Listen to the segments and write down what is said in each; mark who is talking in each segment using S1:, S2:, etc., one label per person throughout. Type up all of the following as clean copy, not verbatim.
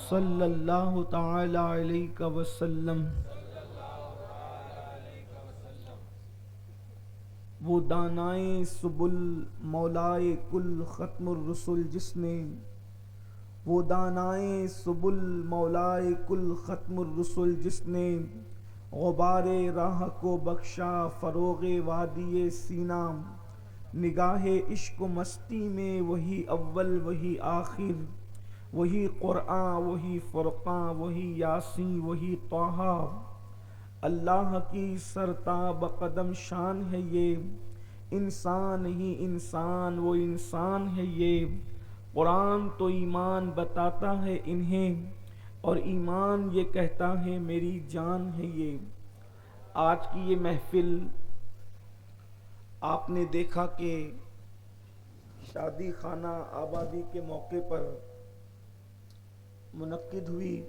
S1: صلی اللہ تعالی علیہ وسلم۔ وہ دانائے سبل مولائے کل ختم الرسل جس نے، وہ دانائے سبل مولائے کل ختم الرسل جس نے، غبار راہ کو بخشا فروغ وادی سینہ، نگاہ عشق و مستی میں وہی اول وہی آخر، وہی قرآن وہی فرقان وہی یاسین وہی طٰہٰ، اللہ کی سرتاب قدم شان ہے یہ، انسان ہی انسان وہ انسان ہے یہ، قرآن تو ایمان بتاتا ہے انہیں، اور ایمان یہ کہتا ہے میری جان ہے یہ۔ آج کی یہ محفل آپ نے دیکھا کہ شادی خانہ آبادی کے موقع پر منعقد ہوئی،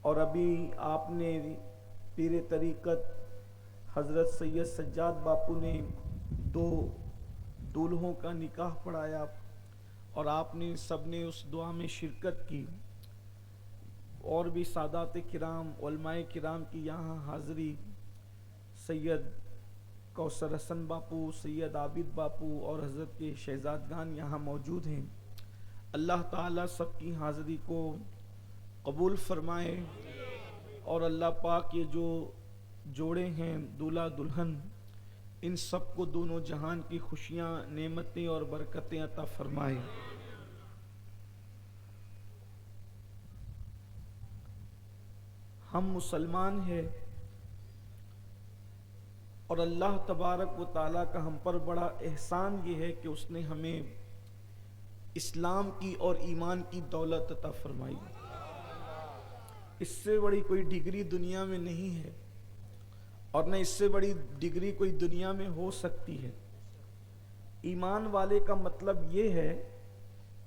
S1: اور ابھی آپ نے پیر طریقت حضرت سید سجاد باپو نے 2 دولہوں کا نکاح پڑھایا، اور آپ نے سب نے اس دعا میں شرکت کی، اور بھی سادات کرام علماء کرام کی یہاں حاضری، سید کوثر حسن باپو، سید عابد باپو اور حضرت کے شہزادگان یہاں موجود ہیں۔ اللہ تعالیٰ سب کی حاضری کو قبول فرمائے، اور اللہ پاک یہ جو جوڑے ہیں دولہا دلہن، ان سب کو دونوں جہان کی خوشیاں نعمتیں اور برکتیں عطا فرمائے۔ ہم مسلمان ہیں، اور اللہ تبارک و تعالیٰ کا ہم پر بڑا احسان یہ ہے کہ اس نے ہمیں اسلام کی اور ایمان کی دولت عطا فرمائی۔ اس سے بڑی کوئی ڈگری دنیا میں نہیں ہے، اور نہ اس سے بڑی ڈگری کوئی دنیا میں ہو سکتی ہے۔ ایمان والے کا مطلب یہ ہے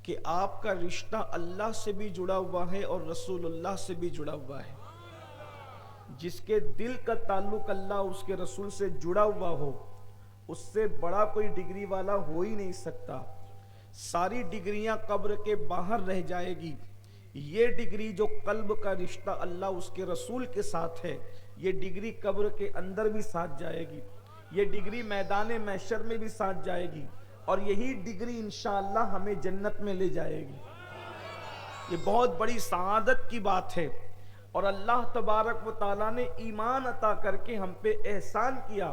S1: کہ آپ کا رشتہ اللہ سے بھی جڑا ہوا ہے اور رسول اللہ سے بھی جڑا ہوا ہے۔ جس کے دل کا تعلق اللہ اس کے رسول سے جڑا ہوا ہو، اس سے بڑا کوئی ڈگری والا ہو ہی نہیں سکتا۔ ساری ڈگریاں قبر کے باہر رہ جائے گی، یہ ڈگری جو قلب کا رشتہ اللہ اس کے رسول کے ساتھ ہے، یہ ڈگری قبر کے اندر بھی ساتھ جائے گی، یہ ڈگری میدان محشر میں بھی ساتھ جائے گی، اور یہی ڈگری انشاءاللہ ہمیں جنت میں لے جائے گی۔ یہ بہت بڑی سعادت کی بات ہے، اور اللہ تبارک و تعالیٰ نے ایمان عطا کر کے ہم پہ احسان کیا۔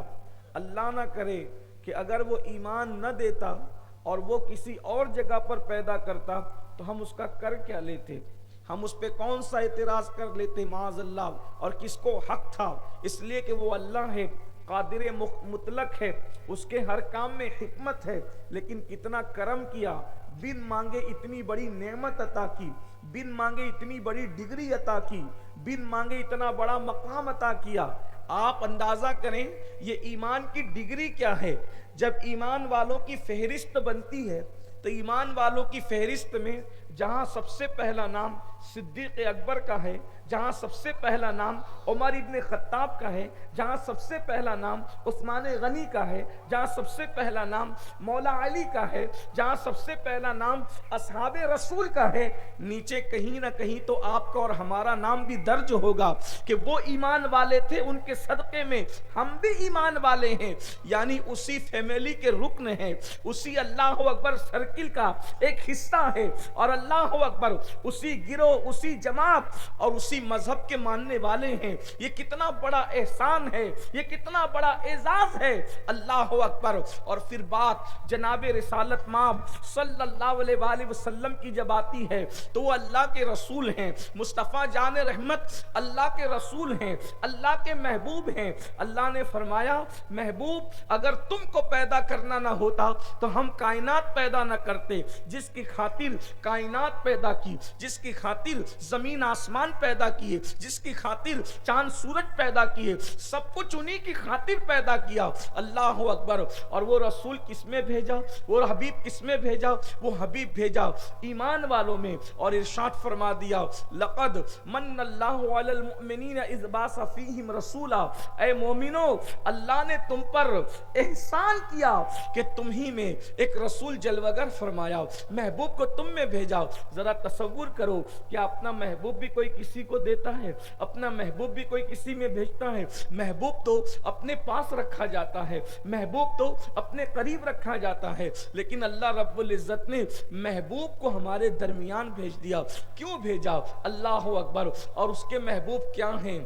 S1: اللہ نہ کرے کہ اگر وہ ایمان نہ دیتا اور وہ کسی اور جگہ پر پیدا کرتا تو ہم اس کا کر کیا لیتے؟ ہم اس پہ کون سا اعتراض کر لیتے معاذ اللہ؟ اور کس کو حق تھا؟ اس لیے کہ وہ اللہ ہے، قادر مطلق ہے، اس کے ہر کام میں حکمت ہے، لیکن کتنا کرم کیا، بن مانگے اتنی بڑی نعمت عطا کی، بن مانگے اتنی بڑی ڈگری عطا کی، بن مانگے اتنا بڑا مقام عطا کیا۔ آپ اندازہ کریں یہ ایمان کی ڈگری کیا ہے۔ جب ایمان والوں کی فہرست بنتی ہے تو ایمان والوں کی فہرست میں جہاں سب سے پہلا نام صدیق اکبر کا ہے، جہاں سب سے پہلا نام عمر ابن خطاب کا ہے، جہاں سب سے پہلا نام عثمان غنی کا ہے، جہاں سب سے پہلا نام مولا علی کا ہے، جہاں سب سے پہلا نام اصحاب رسول کا ہے، نیچے کہیں نہ کہیں تو آپ کا اور ہمارا نام بھی درج ہوگا کہ وہ ایمان والے تھے، ان کے صدقے میں ہم بھی ایمان والے ہیں، یعنی اسی فیملی کے رکن ہیں، اسی اللہ اکبر سرکل کا ایک حصہ ہے، اور اللہ اکبر اسی گروہ، اسی جماعت اور اسی مذہب کے ماننے والے ہیں۔ یہ کتنا بڑا احسان ہے، یہ کتنا بڑا اعزاز ہے، اللہ اکبر۔ اور پھر بات جناب رسالت مآب صلی اللہ علیہ وآلہ وسلم کی جب آتی ہے تو وہ اللہ کے رسول ہیں، مصطفیٰ جان رحمت اللہ کے رسول ہیں، اللہ کے محبوب ہیں۔ اللہ نے فرمایا محبوب اگر تم کو پیدا کرنا نہ ہوتا تو ہم کائنات پیدا نہ کرتے۔ جس کی خاطر کائنات پیدا کی، جس کی خاطر زمین آسمان پیدا کیے، جس کی خاطر چاند سورج پیدا کیے، سب کچھ انہی کی خاطر پیدا کیا، اللہ اکبر۔ اور وہ رسول کس میں بھیجا؟ وہ حبیب کس میں بھیجا؟ وہ حبیب بھیجا ایمان والوں میں، اور ارشاد فرما دیا لقد من اللہ علی المؤمنین اذ بعث فیہم رسولا، اے مومنو اللہ نے تم پر احسان کیا کہ تم ہی میں ایک رسول جلوگر فرمایا، محبوب کو تم میں بھیجا۔ جاؤ. ذرا تصور کرو کہ اپنا محبوب بھی کوئی کسی کو دیتا ہے, اپنا محبوب بھی کوئی کسی میں بھیجتا ہے. محبوب تو اپنے پاس رکھا جاتا ہے, محبوب تو اپنے قریب رکھا جاتا ہے, لیکن اللہ رب العزت نے محبوب کو ہمارے درمیان بھیج دیا. کیوں بھیجا؟ اللہ اکبر. اور اس کے محبوب کیا ہیں,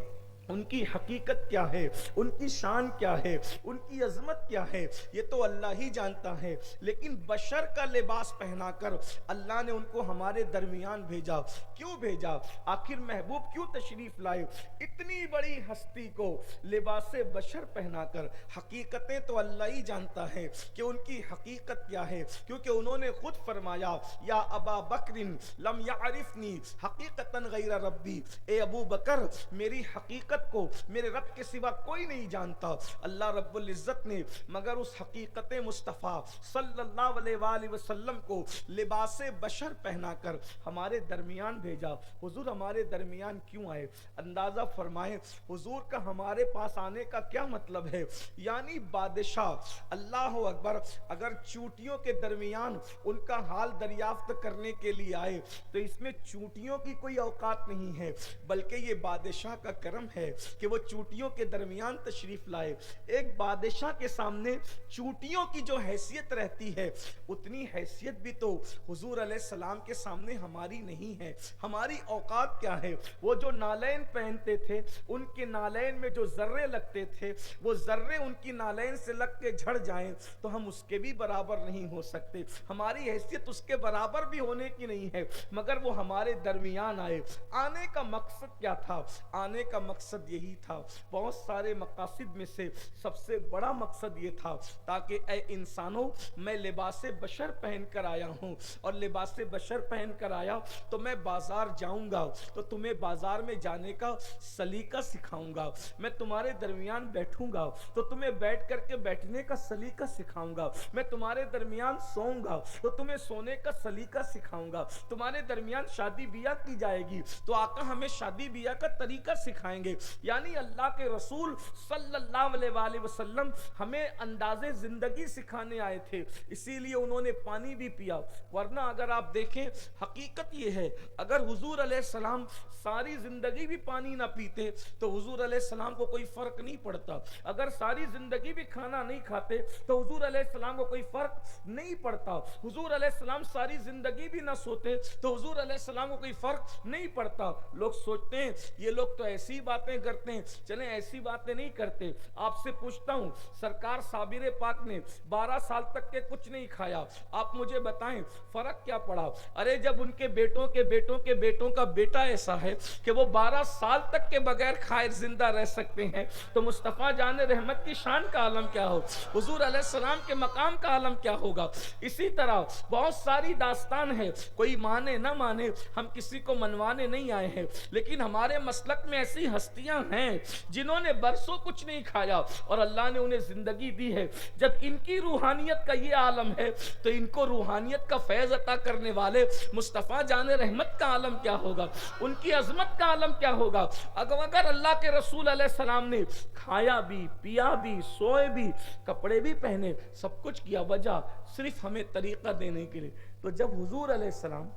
S1: ان کی حقیقت کیا ہے, ان کی شان کیا ہے, ان کی عظمت کیا ہے, یہ تو اللہ ہی جانتا ہے. لیکن بشر کا لباس پہنا کر اللہ نے ان کو ہمارے درمیان بھیجا. کیوں بھیجا؟ آخر محبوب کیوں تشریف لائے اتنی بڑی ہستی کو لباس بشر پہنا کر؟ حقیقتیں تو اللہ ہی جانتا ہے کہ ان کی حقیقت کیا ہے, کیونکہ انہوں نے خود فرمایا یا ابا بکر لم یعرفنی حقیقتا غیر ربی, اے ابو بکر میری حقیقت کو میرے رب کے سوا کوئی نہیں جانتا. اللہ رب العزت نے مگر اس حقیقت مصطفیٰ صلی اللہ علیہ وآلہ وسلم کو لباس بشر پہنا کر ہمارے درمیان بھیجا. حضور ہمارے درمیان کیوں آئے؟ اندازہ فرمائیں حضور کا ہمارے پاس آنے کا کیا مطلب ہے. یعنی بادشاہ اللہ اکبر اگر چونٹیوں کے درمیان ان کا حال دریافت کرنے کے لیے آئے تو اس میں چونٹیوں کی کوئی اوقات نہیں ہے, بلکہ یہ بادشاہ کا کرم ہے کہ وہ چونٹیوں کے درمیان تشریف لائے. ایک بادشاہ کے سامنے چونٹیوں کی جو حیثیت رہتی ہے اتنی حیثیت بھی تو حضور علیہ السلام کے سامنے ہماری نہیں ہے. ہماری اوقات کیا ہے؟ وہ جو نالین پہنتے تھے ان کے نالین میں جو ذرے لگتے تھے وہ ذرے ان کی نالین سے لگ کے جھڑ جائیں تو ہم اس کے بھی برابر نہیں ہو سکتے. ہماری حیثیت اس کے برابر بھی ہونے کی نہیں ہے, مگر وہ ہمارے درمیان آئے. آنے کا مقصد کیا تھا؟ آنے کا مقصد یہی تھا, بہت سارے مقاصد میں سے سب سے بڑا مقصد یہ تھا تاکہ اے انسانوں میں لباس بشر پہن کر آیا ہوں, اور لباس بشر پہن کر آیا تو میں بازار جاؤں گا تو تمہیں بازار میں جانے کا سلیقہ سکھاؤں گا. میں تمہارے درمیان بیٹھوں گا تو تمہیں بیٹھ کر کے بیٹھنے کا سلیقہ سکھاؤں گا. میں تمہارے درمیان سوؤں گا تو تمہیں سونے کا سلیقہ سکھاؤں گا. تمہارے درمیان شادی بیاہ کی جائے گی تو آقا ہمیں شادی بیاہ کا طریقہ سکھائیں گے. یعنی اللہ کے رسول صلی اللہ علیہ وآلہ وسلم ہمیں انداز زندگی سکھانے آئے تھے, اسی لیے انہوں نے پانی بھی پیا. ورنہ اگر آپ دیکھیں حقیقت یہ ہے اگر حضور علیہ السلام ساری زندگی بھی پانی نہ پیتے تو حضور علیہ السلام کو کوئی فرق نہیں پڑتا. اگر ساری زندگی بھی کھانا نہیں کھاتے تو حضور علیہ السلام کو کوئی فرق نہیں پڑتا. حضور علیہ السلام ساری زندگی بھی نہ سوتے تو حضور علیہ السلام کو کوئی فرق نہیں پڑتا. لوگ سوچتے ہیں یہ لوگ تو ایسی باتیں کرتے ہیں, چلیں ایسی باتیں نہیں کرتے. آپ سے پوچھتا ہوں سرکار صابر پاک نے 12 سال تک کے کچھ نہیں کھایا, آپ مجھے بتائیں فرق کیا پڑا؟ ارے جب ان کے بیٹوں کے بیٹوں کے بیٹوں کا بیٹا ایسا ہے کہ وہ 12 سال تک کے بغیر کھائے زندہ رہ سکتے ہیں تو مصطفیٰ جان رحمت کی شان کا عالم کیا ہو, حضور علیہ السلام کے مقام کا عالم کیا ہوگا. اسی طرح بہت ساری داستان ہے, کوئی مانے نہ مانے ہم کسی کو منوانے نہیں آئے ہیں, لیکن ہمارے مسلک میں ایسی ہستیاں ہیں جنہوں نے برسوں کچھ نہیں کھایا اور اللہ نے انہیں زندگی دی ہے. جب ان کی روحانیت کا یہ عالم ہے تو ان کو روحانیت کا فیض عطا کرنے والے مصطفیٰ جان رحمت کا عالم کیا ہوگا, ان کی عظمت کا عالم کیا ہوگا. اگر اللہ کے رسول علیہ السلام نے کھایا بھی, پیا بھی, سوئے بھی, کپڑے بھی پہنے, سب کچھ کیا, وجہ صرف ہمیں طریقہ دینے کے لیے. تو جب حضور علیہ السلام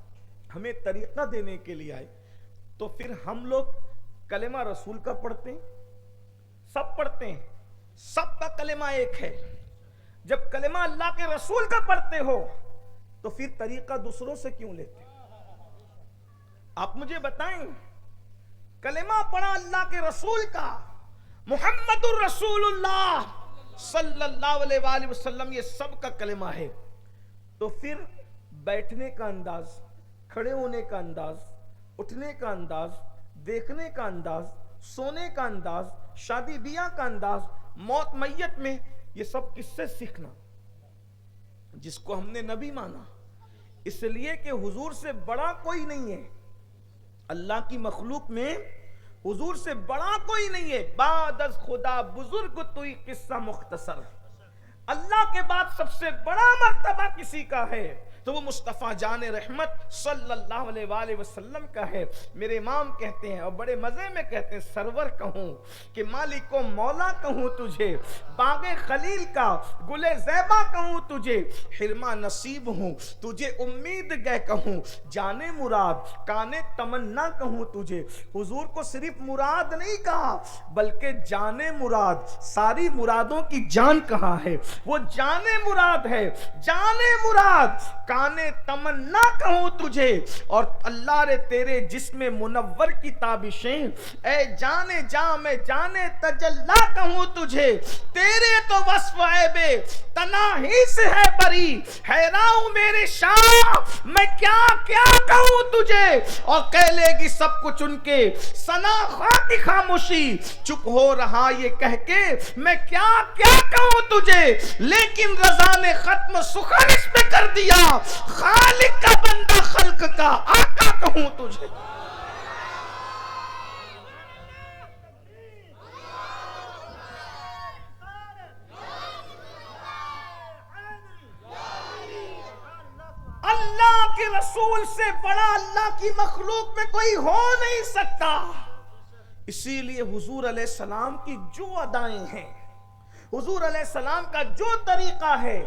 S1: ہمیں طریقہ دینے کے لیے آئے تو پھر ہم لوگ کلمہ رسول کا پڑھتے ہیں, سب پڑھتے ہیں, سب کا کلمہ ایک ہے. جب کلمہ اللہ کے رسول کا پڑھتے ہو تو پھر طریقہ دوسروں سے کیوں لیتے؟ آپ مجھے بتائیں, کلمہ پڑھا اللہ کے رسول کا, محمد الرسول اللہ صلی اللہ علیہ وآلہ وسلم, یہ سب کا کلمہ ہے, تو پھر بیٹھنے کا انداز, کھڑے ہونے کا انداز, اٹھنے کا انداز, دیکھنے کا انداز, سونے کا انداز, شادی بیاہ کا انداز, موت میت میں, یہ سب کس سے سیکھنا؟ جس کو ہم نے نبی مانا. اس لیے کہ حضور سے بڑا کوئی نہیں ہے, اللہ کی مخلوق میں حضور سے بڑا کوئی نہیں ہے. بعد از خدا بزرگ توئی قصہ مختصر, اللہ کے بعد سب سے بڑا مرتبہ کسی کا ہے تو وہ مصطفیٰ جان رحمت صلی اللہ علیہ وآلہ وسلم کا ہے۔ میرے امام کہتے ہیں اور بڑے مزے میں کہتے ہیں، سرور کہوں کہ مالک و مولا کہوں تجھے، باغ خلیل کا گل زیبا کہوں تجھے، حرمہ نصیب ہوں تجھے امید گے کہوں، جانے مراد کانے تمنا کہوں تجھے۔ حضور کو صرف مراد نہیں کہا بلکہ جانے مراد، ساری مرادوں کی جان کہا ہے، وہ جانے مراد ہے، جانے مراد کانے تمنا کہوں تجھے، اور اللہ رے تیرے جسم منور کی تابشیں، اے جانے جاں میں جانے تجلا کہوں تجھے، تیرے تو وصف عیب تناہی سے ہے بری، حیران ہوں میرے شاہ میں کیا کیا کہوں تجھے، اور کہہ لے گی سب کچھ ان کے ثنا خواہ کی خاموشی، چپ ہو رہا یہ کہہ کے میں کیا کیا کہوں تجھے، لیکن رضا نے ختم سخن اس میں کر دیا، خالق کا بندہ خلق کا آقا کہوں تجھے۔ اللہ کے رسول سے بڑا اللہ کی مخلوق میں کوئی ہو نہیں سکتا۔ اسی لیے حضور علیہ السلام کی جو ادائیں ہیں، حضور علیہ السلام کا جو طریقہ ہے،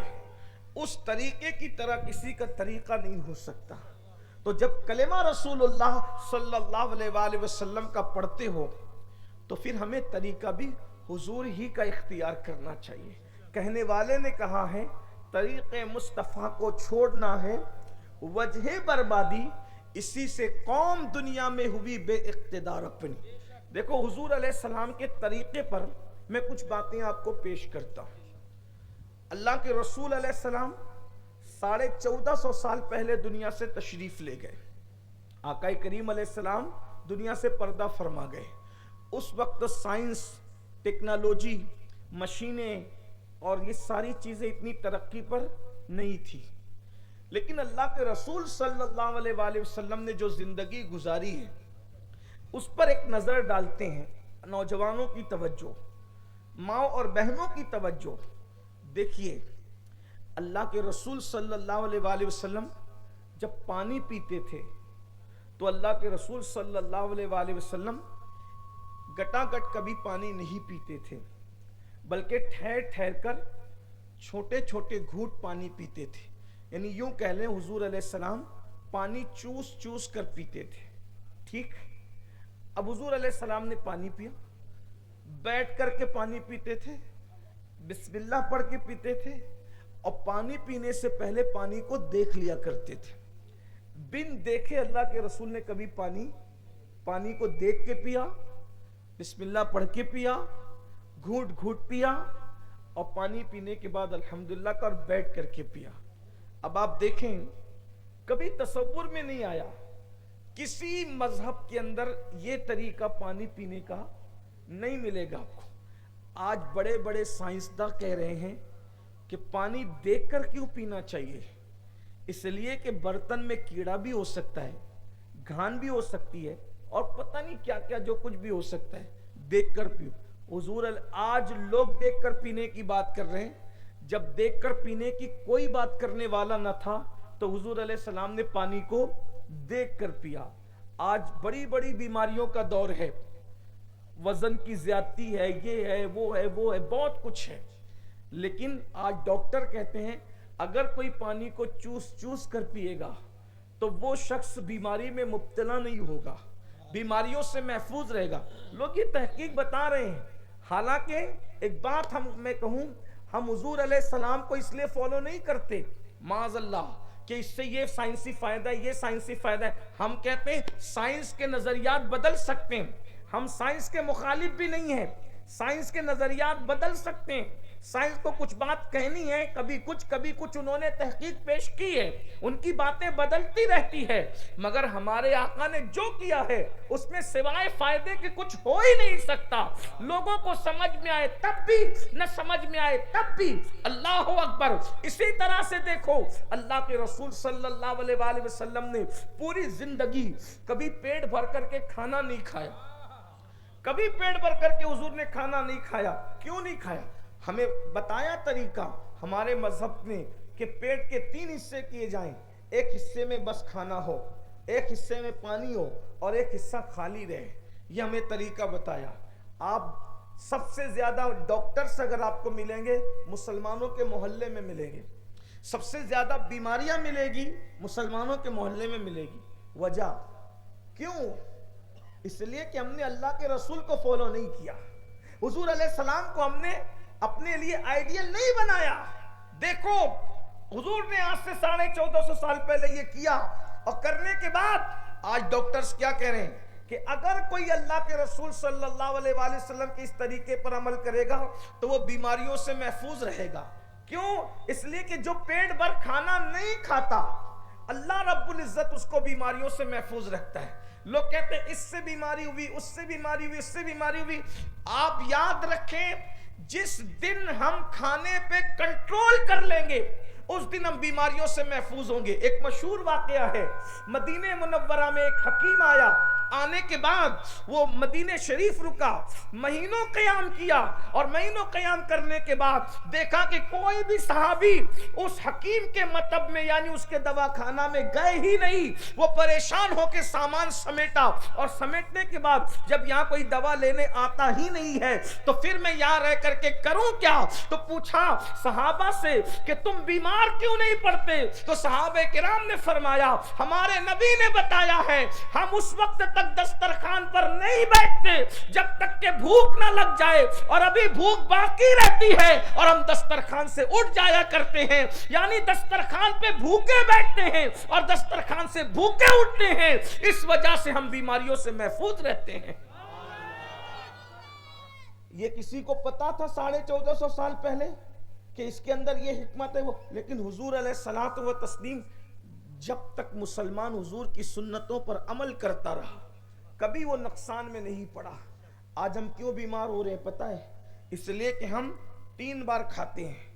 S1: اس طریقے کی طرح کسی کا طریقہ نہیں ہو سکتا۔ تو جب کلمہ رسول اللہ صلی اللہ علیہ وآلہ وسلم کا پڑھتے ہو تو پھر ہمیں طریقہ بھی حضور ہی کا اختیار کرنا چاہیے۔ کہنے والے نے کہا ہے طریق مصطفیٰ کو چھوڑنا ہے وجہ بربادی، اسی سے قوم دنیا میں ہوئی بے اقتدار اپنی۔ دیکھو حضور علیہ السلام کے طریقے پر میں کچھ باتیں آپ کو پیش کرتا ہوں۔ اللہ کے رسول علیہ السلام 1450 سال پہلے دنیا سے تشریف لے گئے۔ آقا کریم علیہ السلام دنیا سے پردہ فرما گئے۔ اس وقت سائنس، ٹیکنالوجی، مشینیں اور یہ ساری چیزیں اتنی ترقی پر نہیں تھی، لیکن اللہ کے رسول صلی اللہ علیہ وآلہ وسلم نے جو زندگی گزاری ہے اس پر ایک نظر ڈالتے ہیں۔ نوجوانوں کی توجہ، ماں اور بہنوں کی توجہ۔ دیکھیے اللہ کے رسول صلی اللہ علیہ وآلہ وسلم جب پانی پیتے تھے تو اللہ کے رسول صلی اللہ علیہ وآلہ وسلم گٹا گٹ کبھی پانی نہیں پیتے تھے، بلکہ ٹھہر ٹھہر کر چھوٹے چھوٹے گھونٹ پانی پیتے تھے۔ یعنی یوں کہہ لیں حضور علیہ السلام پانی چوس چوس کر پیتے تھے۔ ٹھیک، اب حضور علیہ السلام نے پانی پیا، بیٹھ کر کے پانی پیتے تھے، بسم اللہ پڑھ کے پیتے تھے، اور پانی پینے سے پہلے پانی کو دیکھ لیا کرتے تھے۔ بن دیکھے اللہ کے رسول نے کبھی پانی کو دیکھ کے پیا، بسم اللہ پڑھ کے پیا، گھونٹ گھونٹ پیا، اور پانی پینے کے بعد الحمدللہ کر بیٹھ کر کے پیا۔ اب آپ دیکھیں کبھی تصور میں نہیں آیا کسی مذہب کے اندر یہ طریقہ پانی پینے کا نہیں ملے گا آپ کو۔ آج بڑے بڑے سائنسداں کہہ رہے ہیں کہ پانی دیکھ کر کیوں پینا چاہیے، اس لیے کہ برتن میں کیڑا بھی ہو سکتا ہے، گھان بھی ہو سکتی ہے، اور پتہ نہیں کیا کیا جو کچھ بھی ہو سکتا ہے، دیکھ کر پیو۔ حضور آج لوگ دیکھ کر پینے کی بات کر رہے ہیں، جب دیکھ کر پینے کی کوئی بات کرنے والا نہ تھا تو حضور علیہ السلام نے پانی کو دیکھ کر پیا۔ آج بڑی بڑی بیماریوں کا دور ہے، وزن کی زیادتی ہے، یہ ہے وہ ہے وہ ہے، بہت کچھ ہے، لیکن آج ڈاکٹر کہتے ہیں اگر کوئی پانی کو چوس چوس کر پیے گا تو وہ شخص بیماری میں مبتلا نہیں ہوگا، بیماریوں سے محفوظ رہے گا۔ لوگ یہ تحقیق بتا رہے ہیں۔ حالانکہ ایک بات میں کہوں، ہم حضور علیہ السلام کو اس لیے فالو نہیں کرتے معاذ اللہ کہ اس سے یہ سائنسی فائدہ ہے، یہ سائنسی فائدہ ہے۔ ہم کہتے ہیں سائنس کے نظریات بدل سکتے ہیں، ہم سائنس کے مخالف بھی نہیں ہیں، سائنس کے نظریات بدل سکتے ہیں۔ سائنس کو کچھ بات کہنی ہے، کبھی کچھ انہوں نے تحقیق پیش کی ہے، ان کی باتیں بدلتی رہتی ہے، مگر ہمارے آقا نے جو کیا ہے اس میں سوائے فائدے کے کچھ ہو ہی نہیں سکتا۔ لوگوں کو سمجھ میں آئے تب بھی، نہ سمجھ میں آئے تب بھی، اللہ اکبر۔ اسی طرح سے دیکھو اللہ کے رسول صلی اللہ علیہ وآلہ وسلم نے پوری زندگی کبھی پیٹ بھر کر کے کھانا نہیں کھایا، کبھی پیٹ بھر کر کے حضور نے کھانا نہیں کھایا۔ کیوں نہیں کھایا؟ ہمیں بتایا طریقہ ہمارے مذہب نے کہ پیٹ کے 3 حصے کیے جائیں، ایک حصے میں بس کھانا ہو، ایک حصے میں پانی ہو اور ایک حصہ خالی رہے. یہ ہمیں طریقہ بتایا. آپ سب سے زیادہ ڈاکٹرز اگر آپ کو ملیں گے مسلمانوں کے محلے میں ملیں گے. سب سے زیادہ بیماریاں ملے گی مسلمانوں کے محلے میں ملے گی. وجہ کیوں؟ اس لیے کہ ہم نے اللہ کے رسول کو فالو نہیں کیا. حضور علیہ السلام کو ہم نے اپنے لیے آئیڈیل نہیں بنایا. دیکھو حضور نے آج سے 1450 سال پہلے یہ کیا، اور کرنے کے بعد آج ڈاکٹرز کیا کہہ رہے ہیں کہ اگر کوئی اللہ کے رسول صلی اللہ علیہ وآلہ وسلم کے اس طریقے پر عمل کرے گا تو وہ بیماریوں سے محفوظ رہے گا. کیوں؟ اس لیے کہ جو پیٹ بھر کھانا نہیں کھاتا اللہ رب العزت اس کو بیماریوں سے محفوظ رکھتا ہے. لوگ کہتے ہیں اس سے بیماری ہوئی، اس سے بیماری ہوئی، اس سے بیماری ہوئی. آپ یاد رکھیں جس دن ہم کھانے پہ کنٹرول کر لیں گے اس دن ہم بیماریوں سے محفوظ ہوں گے. ایک مشہور واقعہ ہے، مدینہ منورہ میں ایک حکیم آیا، آنے کے بعد وہ مدینہ شریف رکا، مہینوں قیام کیا، اور مہینوں قیام کرنے کے بعد دیکھا کہ کوئی بھی صحابی اس حکیم کے مطب میں یعنی اس کے دواخانہ میں گئے ہی نہیں. وہ پریشان ہو کے سامان سمیٹا، اور سمیٹنے کے بعد جب یہاں کوئی دوا لینے آتا ہی نہیں ہے تو پھر میں یہاں رہ کر کے کروں کیا؟ تو پوچھا صحابہ سے کہ تم بیمار کیوں نہیں پڑتے؟ تو صحابہ کرام نے فرمایا ہمارے نبی نے بتایا ہے ہم اس وقت تک دسترخوان پر نہیں بیٹھتے جب تک کہ بھوک نہ لگ جائے، اور ابھی بھوک باقی رہتی ہے اور ہم دسترخوان سے اٹھ جایا کرتے ہیں. یعنی دسترخوان پہ بھوکے بیٹھتے ہیں اور دسترخوان سے بھوکے اٹھتے ہیں، اس وجہ سے ہم بیماریوں سے محفوظ رہتے ہیں. یہ کسی کو پتا تھا 1450 سال پہلے کہ اس کے اندر یہ حکمت ہے وہ؟ لیکن حضور علیہ الصلوۃ والتسلیم جب تک مسلمان حضور کی سنتوں پر عمل کرتا رہا کبھی وہ نقصان میں نہیں پڑا. آج ہم کیوں بیمار ہو رہے ہیں پتہ ہے؟ اس لیے کہ ہم 3 بار کھاتے ہیں،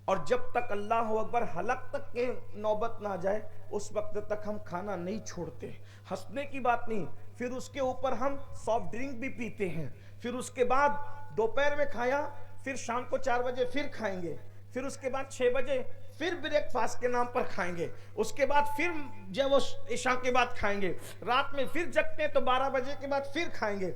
S1: اور جب تک اللہ اکبر حلق تک کے نوبت نہ جائے اس وقت تک ہم کھانا نہیں چھوڑتے. ہنسنے کی بات نہیں. پھر اس کے اوپر ہم سافٹ ڈرنک بھی پیتے ہیں. پھر اس کے بعد دوپہر میں کھایا، پھر شام کو 4 بجے پھر کھائیں گے، پھر اس کے بعد 6 بجے پھر بریک فاسٹ کے نام پر کھائیں گے، اس کے بعد پھر جو وہ عشاء کے بعد کھائیں گے، رات میں پھر جگتے ہیں تو 12 بجے کے بعد پھر کھائیں گے.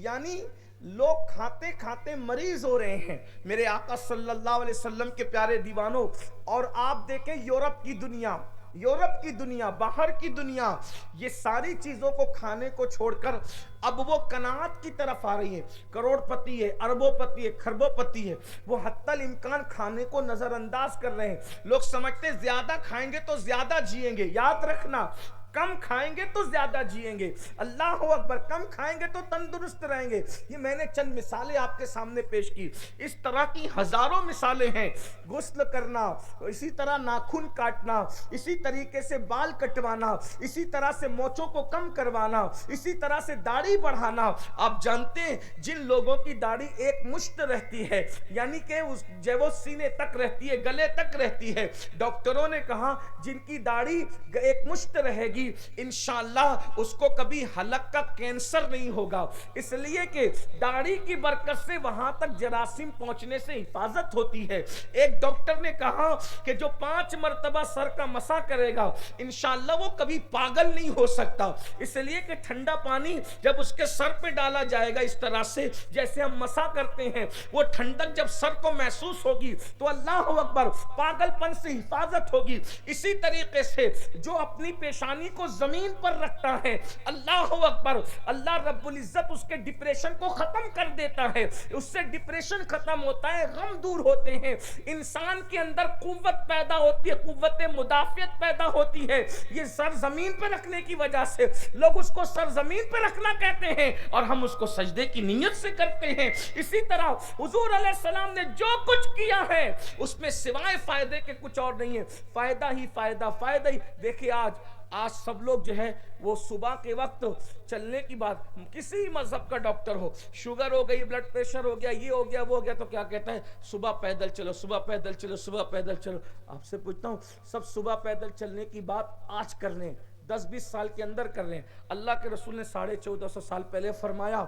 S1: یعنی لوگ کھاتے کھاتے مریض ہو رہے ہیں. میرے آقا صلی اللہ علیہ وسلم کے پیارے دیوانوں، اور آپ دیکھیں یورپ کی دنیا، باہر کی دنیا، یہ ساری چیزوں کو کھانے کو چھوڑ کر اب وہ قناعت کی طرف آ رہی ہے. کروڑ پتی ہے، اربوں پتی ہے، خربوں پتی ہے، وہ حتی الامکان کھانے کو نظر انداز کر رہے ہیں. لوگ سمجھتے زیادہ کھائیں گے تو زیادہ جئیں گے. یاد رکھنا کم کھائیں گے تو زیادہ جئیں گے. اللہ اکبر. کم کھائیں گے تو تندرست رہیں گے. یہ میں نے چند مثالیں آپ کے سامنے پیش کی. اس طرح کی ہزاروں مثالیں ہیں. غسل کرنا، اسی طرح ناخن کاٹنا، اسی طریقے سے بال کٹوانا، اسی طرح سے مونچھوں کو کم کروانا، اسی طرح سے داڑھی بڑھانا. آپ جانتے ہیں جن لوگوں کی داڑھی ایک مشت رہتی ہے، یعنی کہ وہ سینے تک رہتی ہے، گلے تک رہتی ہے، ڈاکٹروں نے کہا جن کی داڑھی ایک مشت رہے گی انشاءاللہ اس کو کبھی حلق کا کینسر نہیں ہوگا. اس لیے کہ داڑھی کی برکت سے وہاں تک جراثیم پہنچنے سے حفاظت ہوتی ہے. ایک ڈاکٹر نے کہا کہ جو 5 مرتبہ سر کا مسح کرے گا انشاءاللہ وہ کبھی پاگل نہیں ہو سکتا. اس لیے کہ ٹھنڈا پانی جب اس کے سر پہ ڈالا جائے گا اس طرح سے جیسے ہم مسح کرتے ہیں، وہ ٹھنڈک جب سر کو محسوس ہوگی تو اللہ اکبر پاگل پن سے حفاظت ہوگی. اسی طریقے سے جو اپنی پیشانی کو زمین پر رکھتا ہے اللہ اکبر، اللہ رب العزت اس کے ڈپریشن کو ختم کر دیتا ہے. اس سے ڈپریشن ختم ہوتا ہے، غم دور ہوتے ہیں، انسان کے اندر قوت پیدا ہوتی ہے، قوت مدافعت پیدا ہوتی ہے. یہ سر زمین پہ رکھنے کی وجہ سے لوگ اس کو سر زمین پہ رکھنا کہتے ہیں اور ہم اس کو سجدے کی نیت سے کرتے ہیں. اسی طرح حضور علیہ السلام نے جو کچھ کیا ہے اس میں سوائے فائدے کے کچھ اور نہیں ہے. فائدہ ہی فائدہ، فائدہ ہی. دیکھیں آج سب لوگ جو ہے وہ صبح کے وقت چلنے کی بات، کسی مذہب کا ڈاکٹر ہو، شوگر ہو گئی، بلڈ پریشر ہو گیا، یہ ہو گیا، وہ ہو گیا، تو کیا کہتا ہے؟ صبح پیدل چلو، صبح پیدل چلو، صبح پیدل چلو. آپ سے پوچھتا ہوں سب صبح پیدل چلنے کی بات آج کر رہے ہیں، 10-20 سال کے اندر کر رہے ہیں. اللہ کے رسول نے 1450 سال پہلے فرمایا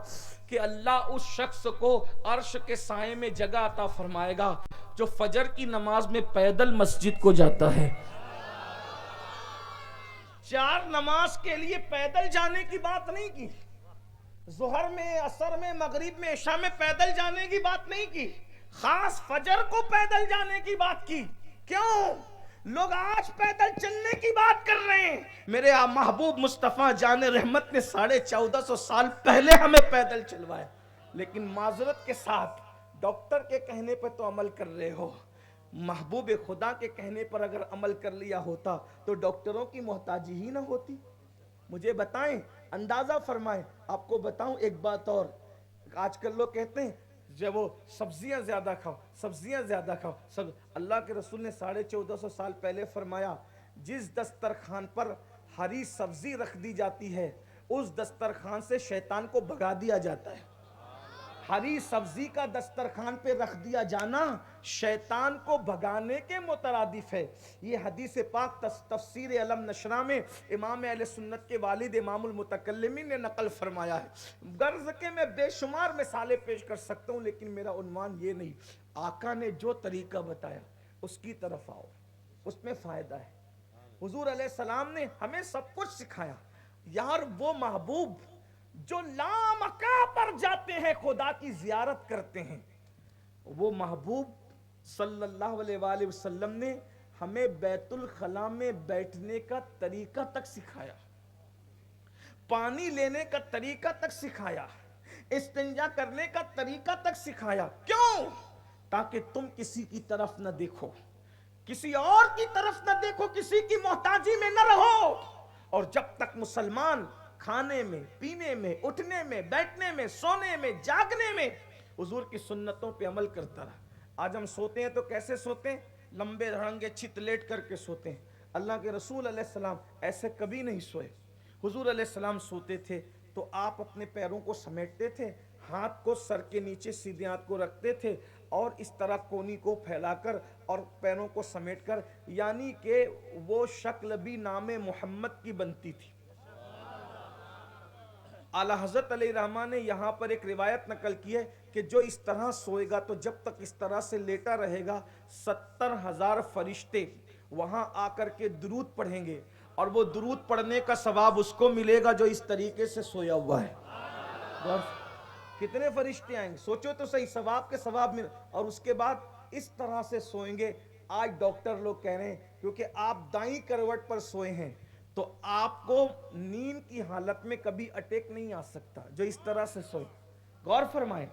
S1: کہ اللہ اس شخص کو عرش کے سائے میں جگہ عطا فرمائے گا جو فجر کی نماز میں پیدل مسجد کو جاتا ہے. 4 نماز کے لیے پیدل جانے کی بات نہیں کی، ظہر میں، عصر میں، مغرب میں، عشاء میں پیدل جانے کی بات نہیں کی، خاص فجر کو پیدل جانے کی بات کی۔ کیوں؟ لوگ آج پیدل چلنے کی بات کر رہے ہیں، میرے محبوب مصطفیٰ جان رحمت نے 1450 سال پہلے ہمیں پیدل چلوایا، لیکن معذرت کے ساتھ ڈاکٹر کے کہنے پر تو عمل کر رہے ہو، محبوب خدا کے کہنے پر اگر عمل کر لیا ہوتا تو ڈاکٹروں کی محتاجی ہی نہ ہوتی۔ مجھے بتائیں، اندازہ فرمائیں۔ آپ کو بتاؤں ایک بات اور، آج کل لوگ کہتے ہیں جب وہ سبزیاں زیادہ کھاؤ، سبزیاں زیادہ کھاؤ، اللہ کے رسول نے 1450 سال پہلے فرمایا جس دسترخوان پر ہری سبزی رکھ دی جاتی ہے اس دسترخوان سے شیطان کو بھگا دیا جاتا ہے۔ ہری سبزی کا دسترخوان پہ رکھ دیا جانا شیطان کو بھگانے کے مترادف ہے۔ یہ حدیث پاک تفسیر علم نشرہ میں امام اہل سنت کے والد امام المتکلمین نے نقل فرمایا ہے۔ غرض کہ میں بے شمار مثالیں پیش کر سکتا ہوں، لیکن میرا عنوان یہ نہیں، آقا نے جو طریقہ بتایا اس کی طرف آؤ، اس میں فائدہ ہے۔ حضور علیہ السلام نے ہمیں سب کچھ سکھایا۔ یار وہ محبوب جو لامکاں پر جاتے ہیں، خدا کی زیارت کرتے ہیں، وہ محبوب صلی اللہ علیہ وآلہ وسلم نے ہمیں بیت الخلاء میں بیٹھنے کا طریقہ تک سکھایا، پانی لینے کا طریقہ تک سکھایا، استنجا کرنے کا طریقہ تک سکھایا۔ کیوں؟ تاکہ تم کسی کی طرف نہ دیکھو، کسی اور کی طرف نہ دیکھو، کسی کی محتاجی میں نہ رہو۔ اور جب تک مسلمان کھانے میں، پینے میں، اٹھنے میں، بیٹھنے میں، سونے میں، جاگنے میں حضور کی سنتوں پہ عمل کرتا رہا۔ آج ہم سوتے ہیں تو کیسے سوتے ہیں؟ لمبے دھڑنگے چت لیٹ کر کے سوتے ہیں۔ اللہ کے رسول علیہ السلام ایسے کبھی نہیں سوئے۔ حضور علیہ السلام سوتے تھے تو آپ اپنے پیروں کو سمیٹتے تھے، ہاتھ کو سر کے نیچے سیدھے ہاتھ کو رکھتے تھے اور اس طرح کونی کو پھیلا کر اور پیروں کو سمیٹ کر، یعنی کہ وہ شکل بھی نام محمد کی بنتی تھی۔ اعلیٰ حضرت علیہ رحمٰ نے یہاں پر ایک روایت نقل کی ہے کہ جو اس طرح سوئے گا تو جب تک اس طرح سے لیٹا رہے گا 70,000 فرشتے وہاں آ کر کے درود پڑھیں گے، اور وہ درود پڑھنے کا ثواب اس کو ملے گا جو اس طریقے سے سویا ہوا ہے۔ کتنے فرشتے آئیں گے سوچو تو صحیح، ثواب کے ثواب مل، اور اس کے بعد اس طرح سے سوئیں گے۔ آج ڈاکٹر لوگ کہہ رہے ہیں کیونکہ آپ دائیں کروٹ پر سوئے ہیں تو آپ کو نیند کی حالت میں کبھی اٹیک نہیں آ سکتا جو اس طرح سے سوئے۔ غور فرمائیں،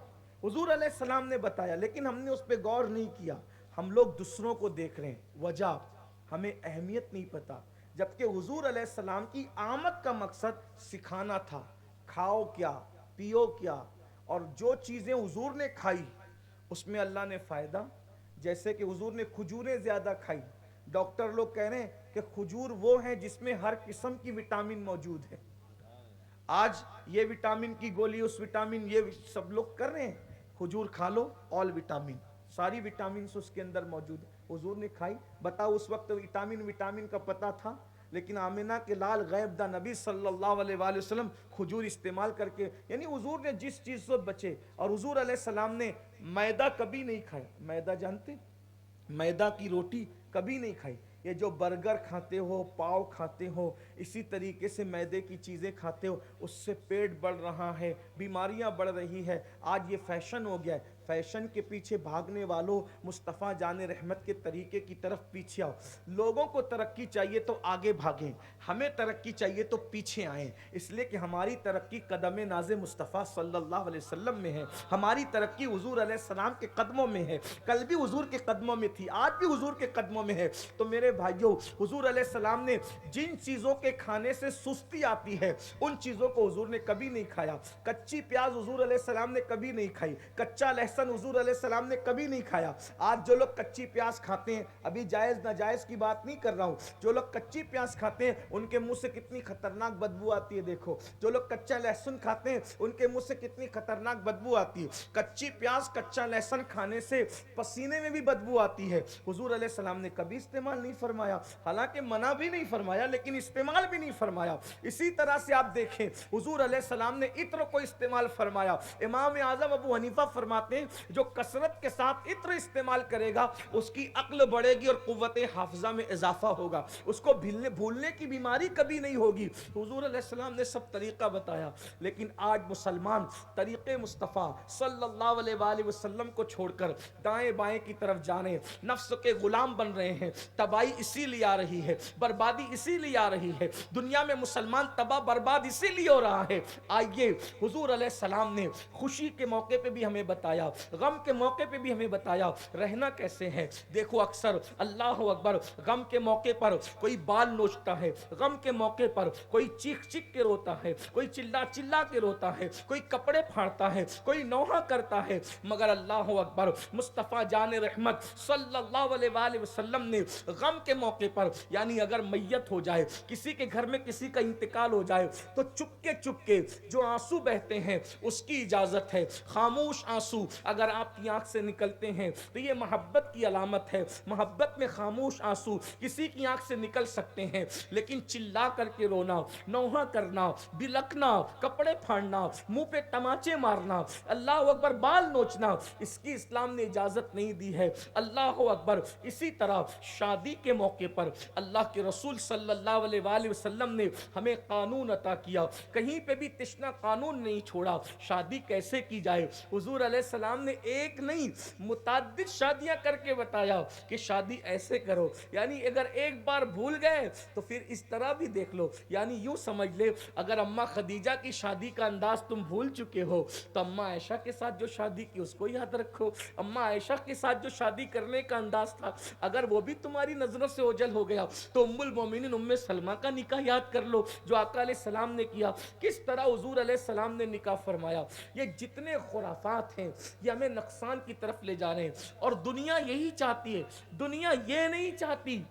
S1: حضور علیہ السلام نے بتایا، لیکن ہم نے اس پہ غور نہیں کیا۔ ہم لوگ دوسروں کو دیکھ رہے ہیں، وجہ ہمیں اہمیت نہیں پتا، جبکہ حضور علیہ السلام کی آمد کا مقصد سکھانا تھا، کھاؤ کیا، پیو کیا، اور جو چیزیں حضور نے کھائی اس میں اللہ نے فائدہ، جیسے کہ حضور نے کھجوریں زیادہ کھائی۔ ڈاکٹر لوگ کہہ رہے ہیں کہ کھجور وہ ہیں جس میں ہر قسم کی وٹامن موجود ہے۔ آج یہ وٹامن کی گولی، اس وٹامن، یہ سب لوگ کر رہے ہیں، کھجور کھا لو، آل وٹامن، ساری وٹامنز اس کے اندر موجود ہے۔ حضور نے کھائی، بتاؤ اس وقت وٹامن کا پتہ تھا؟ لیکن آمنہ کے لال غیب دا نبی صلی اللہ علیہ وآلہ وسلم کھجور استعمال کر کے، یعنی حضور نے جس چیز سے بچے۔ اور حضور علیہ السلام نے میدہ کبھی نہیں کھایا۔ میدہ جانتے؟ میدہ کی روٹی کبھی نہیں کھائی۔ یہ جو برگر کھاتے ہو، پاؤ کھاتے ہو، اسی طریقے سے میدے کی چیزیں کھاتے ہو، اس سے پیٹ بڑھ رہا ہے، بیماریاں بڑھ رہی ہے۔ آج یہ فیشن ہو گیا ہے، فیشن کے پیچھے بھاگنے والوں، مصطفیٰ جان رحمت کے طریقے کی طرف پیچھے آؤ۔ لوگوں کو ترقی چاہیے تو آگے بھاگیں، ہمیں ترقی چاہیے تو پیچھے آئیں، اس لیے کہ ہماری ترقی قدم ناز مصطفیٰ صلی اللہ علیہ وسلم میں ہے، ہماری ترقی حضور علیہ السلام کے قدموں میں ہے۔ کل بھی حضور کے قدموں میں تھی، آج بھی حضور کے قدموں میں ہے۔ تو میرے بھائیوں، حضور علیہ السلام نے جن چیزوں کے کھانے سے سستی آتی ہے ان چیزوں کو حضور نے کبھی نہیں کھایا۔ کچی پیاز حضور علیہ السلام نے کبھی نہیں کھائی، کچا لہسن حضور علیہ السلام نے کبھی نہیں کھایا۔ آج جو لوگ کچی پیاز کھاتے ہیں، ابھی جائز ناجائز کی بات نہیں کر رہا ہوں، جو لوگ کچی پیاز کھاتے ہیں ان کے منہ سے کتنی خطرناک بدبو آتی ہے۔ دیکھو، جو لوگ کچا لہسن کھاتے ہیں ان کے منہ سے کتنی خطرناک بدبو آتی ہے۔ کچی پیاز، کچا لہسن کھانے سے پسینے میں بھی بدبو آتی ہے۔ حضور علیہ السلام نے کبھی استعمال نہیں فرمایا، حالانکہ منع بھی نہیں فرمایا لیکن استعمال استعمال بھی نہیں فرمایا. اسی طرح سے آپ دیکھیں حضور علیہ السلام نے عطر کو استعمال فرمایا. امام اعظم ابو حنیفہ فرماتے ہیں جو کثرت کے ساتھ عطر استعمال کرے گا اس کی عقل بڑھے گی اور قوت حافظہ میں اضافہ ہوگا, اس کو بھولنے کی بیماری کبھی نہیں ہوگی. حضور علیہ السلام نے سب طریقہ بتایا, لیکن آج مسلمان طریقے مصطفیٰ صلی اللہ علیہ وآلہ وسلم کو چھوڑ کر دائیں بائیں کی طرف جانے, نفس کے غلام بن رہے ہیں. تباہی اسی لیے آ رہی ہے, بربادی اسی لیے آ رہی ہے, دنیا میں مسلمان تباہ برباد اسی لیے ہو رہا ہے. آئیے حضور علیہ السلام نے خوشی کے موقع پہ بھی ہمیں بتایا, غم کے موقع پہ بھی ہمیں بتایا رہنا کیسے ہے. دیکھو اکثر اللہ اکبر غم کے موقع پر کوئی بال نوچتا ہے, غم کے موقع پر کوئی چیخ چیخ کے روتا ہے, کوئی چلا چلا کے روتا ہے, کوئی کپڑے پھاڑتا ہے, کوئی نوحہ کرتا ہے. مگر اللہ اکبر مصطفیٰ جان رحمت صلی اللہ علیہ وآلہ وسلم نے غم کے موقع پر, یعنی اگر میت ہو جائے, کسی کے گھر میں کسی کا انتقال ہو جائے, تو چپ کے جو آنسو بہتے ہیں اس کی اجازت ہے. خاموش آنسو اگر آپ کی آنکھ سے نکلتے ہیں تو یہ محبت کی علامت ہے. محبت میں خاموش آنسو کسی کی آنکھ سے نکل سکتے ہیں, لیکن چلا کر کے رونا, نوحہ کرنا, بلکنا, کپڑے پھاڑنا, منہ پہ تماچے مارنا, اللہ اکبر بال نوچنا, اس کی اسلام نے اجازت نہیں دی ہے. اللہ اکبر. اسی طرح شادی کے موقع پر اللہ کے رسول صلی اللہ علیہ وآلہ وسلم نے ہمیں قانون عطا کیا, کہیں پہ بھی تشنا قانون نہیں چھوڑا. شادی کیسے کی جائے, حضور علیہ السلام نے ایک نہیں متعدد شادیاں کر کے بتایا کہ شادی ایسے کرو. یعنی اگر ایک بار بھول گئے تو پھر اس طرح بھی دیکھ لو. یعنی یوں سمجھ لے اگر اماں خدیجہ کی شادی کا انداز تم بھول چکے ہو تو اماں عائشہ کے ساتھ جو شادی کی اس کو یاد رکھو. اماں عائشہ کے ساتھ جو شادی کرنے کا انداز تھا اگر وہ بھی تمہاری نظروں سے اوجھل ہو گیا تو ام المومنین ام سلمہ کا نکاح یاد کر لو جو آقا علیہ السلام نے کیا, کس طرح حضور علیہ السلام نے نکاح فرمایا. یہ جتنے خرافات ہیں یہ ہمیں نقصان کی طرف لے جا رہے ہیں, اور دنیا یہی چاہتی ہے. دنیا یہ نہیں چاہتی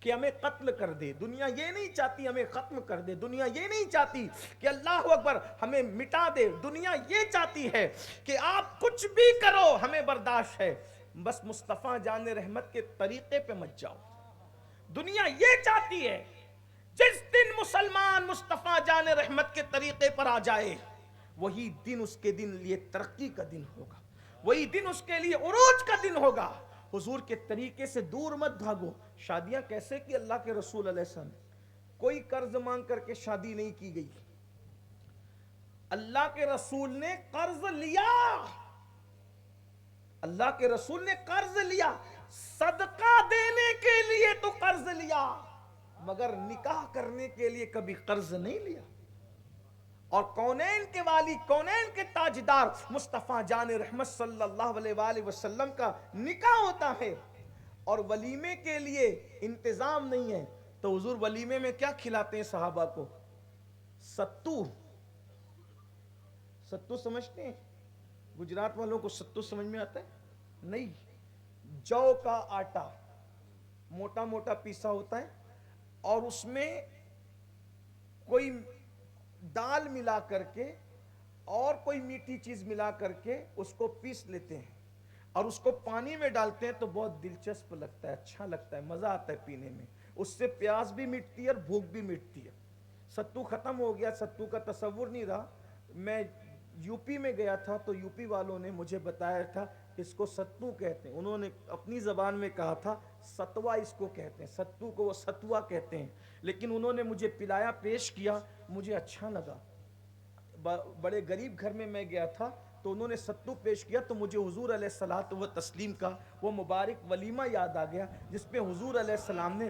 S1: کہ ہمیں قتل کر دے, دنیا یہ نہیں چاہتی ہمیں ختم کر دے, دنیا یہ نہیں چاہتی کہ اللہ اکبر ہمیں مٹا دے. دنیا یہ چاہتی ہے کہ آپ کچھ بھی کرو ہمیں برداشت ہے, بس مصطفیٰ جان رحمت کے طریقے پہ مت جاؤ. دنیا یہ چاہتی ہے جس دن مسلمان مصطفیٰ جان رحمت کے طریقے پر آ جائے وہی دن اس کے دن لیے ترقی کا دن ہوگا, وہی دن اس کے لیے عروج کا دن ہوگا. حضور کے طریقے سے دور مت بھاگو. شادیاں کیسے کی اللہ کے رسول علیہ السلام, کوئی قرض مانگ کر کے شادی نہیں کی گئی. اللہ کے رسول نے قرض لیا, اللہ کے رسول نے قرض لیا, صدقہ دینے کے لیے تو قرض لیا مگر نکاح کرنے کے لیے کبھی قرض نہیں لیا. اور کونین کے والی, کونین کے تاجدار مصطفیٰ جان رحمت صلی اللہ علیہ وآلہ وسلم کا نکاح ہوتا ہے اور ولیمے کے لیے انتظام نہیں ہے تو حضور ولیمے میں کیا کھلاتے ہیں صحابہ کو؟ ستو. ستو سمجھتے ہیں؟ گجرات والوں کو ستو سمجھ میں آتا ہے؟ نہیں. جو کا آٹا موٹا موٹا پیسا ہوتا ہے اور اس میں کوئی دال ملا کر کے اور کوئی میٹھی چیز ملا کر کے اس کو پیس لیتے ہیں اور اس کو پانی میں ڈالتے ہیں تو بہت دلچسپ لگتا ہے, اچھا لگتا ہے, مزہ آتا ہے پینے میں. اس سے پیاس بھی مٹتی ہے اور بھوک بھی مٹتی ہے. ستو ختم ہو گیا, ستو کا تصور نہیں رہا. میں یو پی میں گیا تھا تو یو پی والوں نے مجھے بتایا تھا اس کو ستو کہتے ہیں. انہوں نے اپنی زبان میں کہا تھا ستوا اس کو کہتے ہیں, ستو کو وہ ستوا کہتے ہیں, لیکن انہوں نے مجھے پلایا, پیش کیا, مجھے اچھا لگا. بڑے غریب گھر میں گیا تھا تو انہوں نے ستو پیش کیا تو مجھے حضور علیہ الصلوۃ والتسلیم کا وہ مبارک ولیمہ یاد آ گیا جس پہ حضور علیہ السلام نے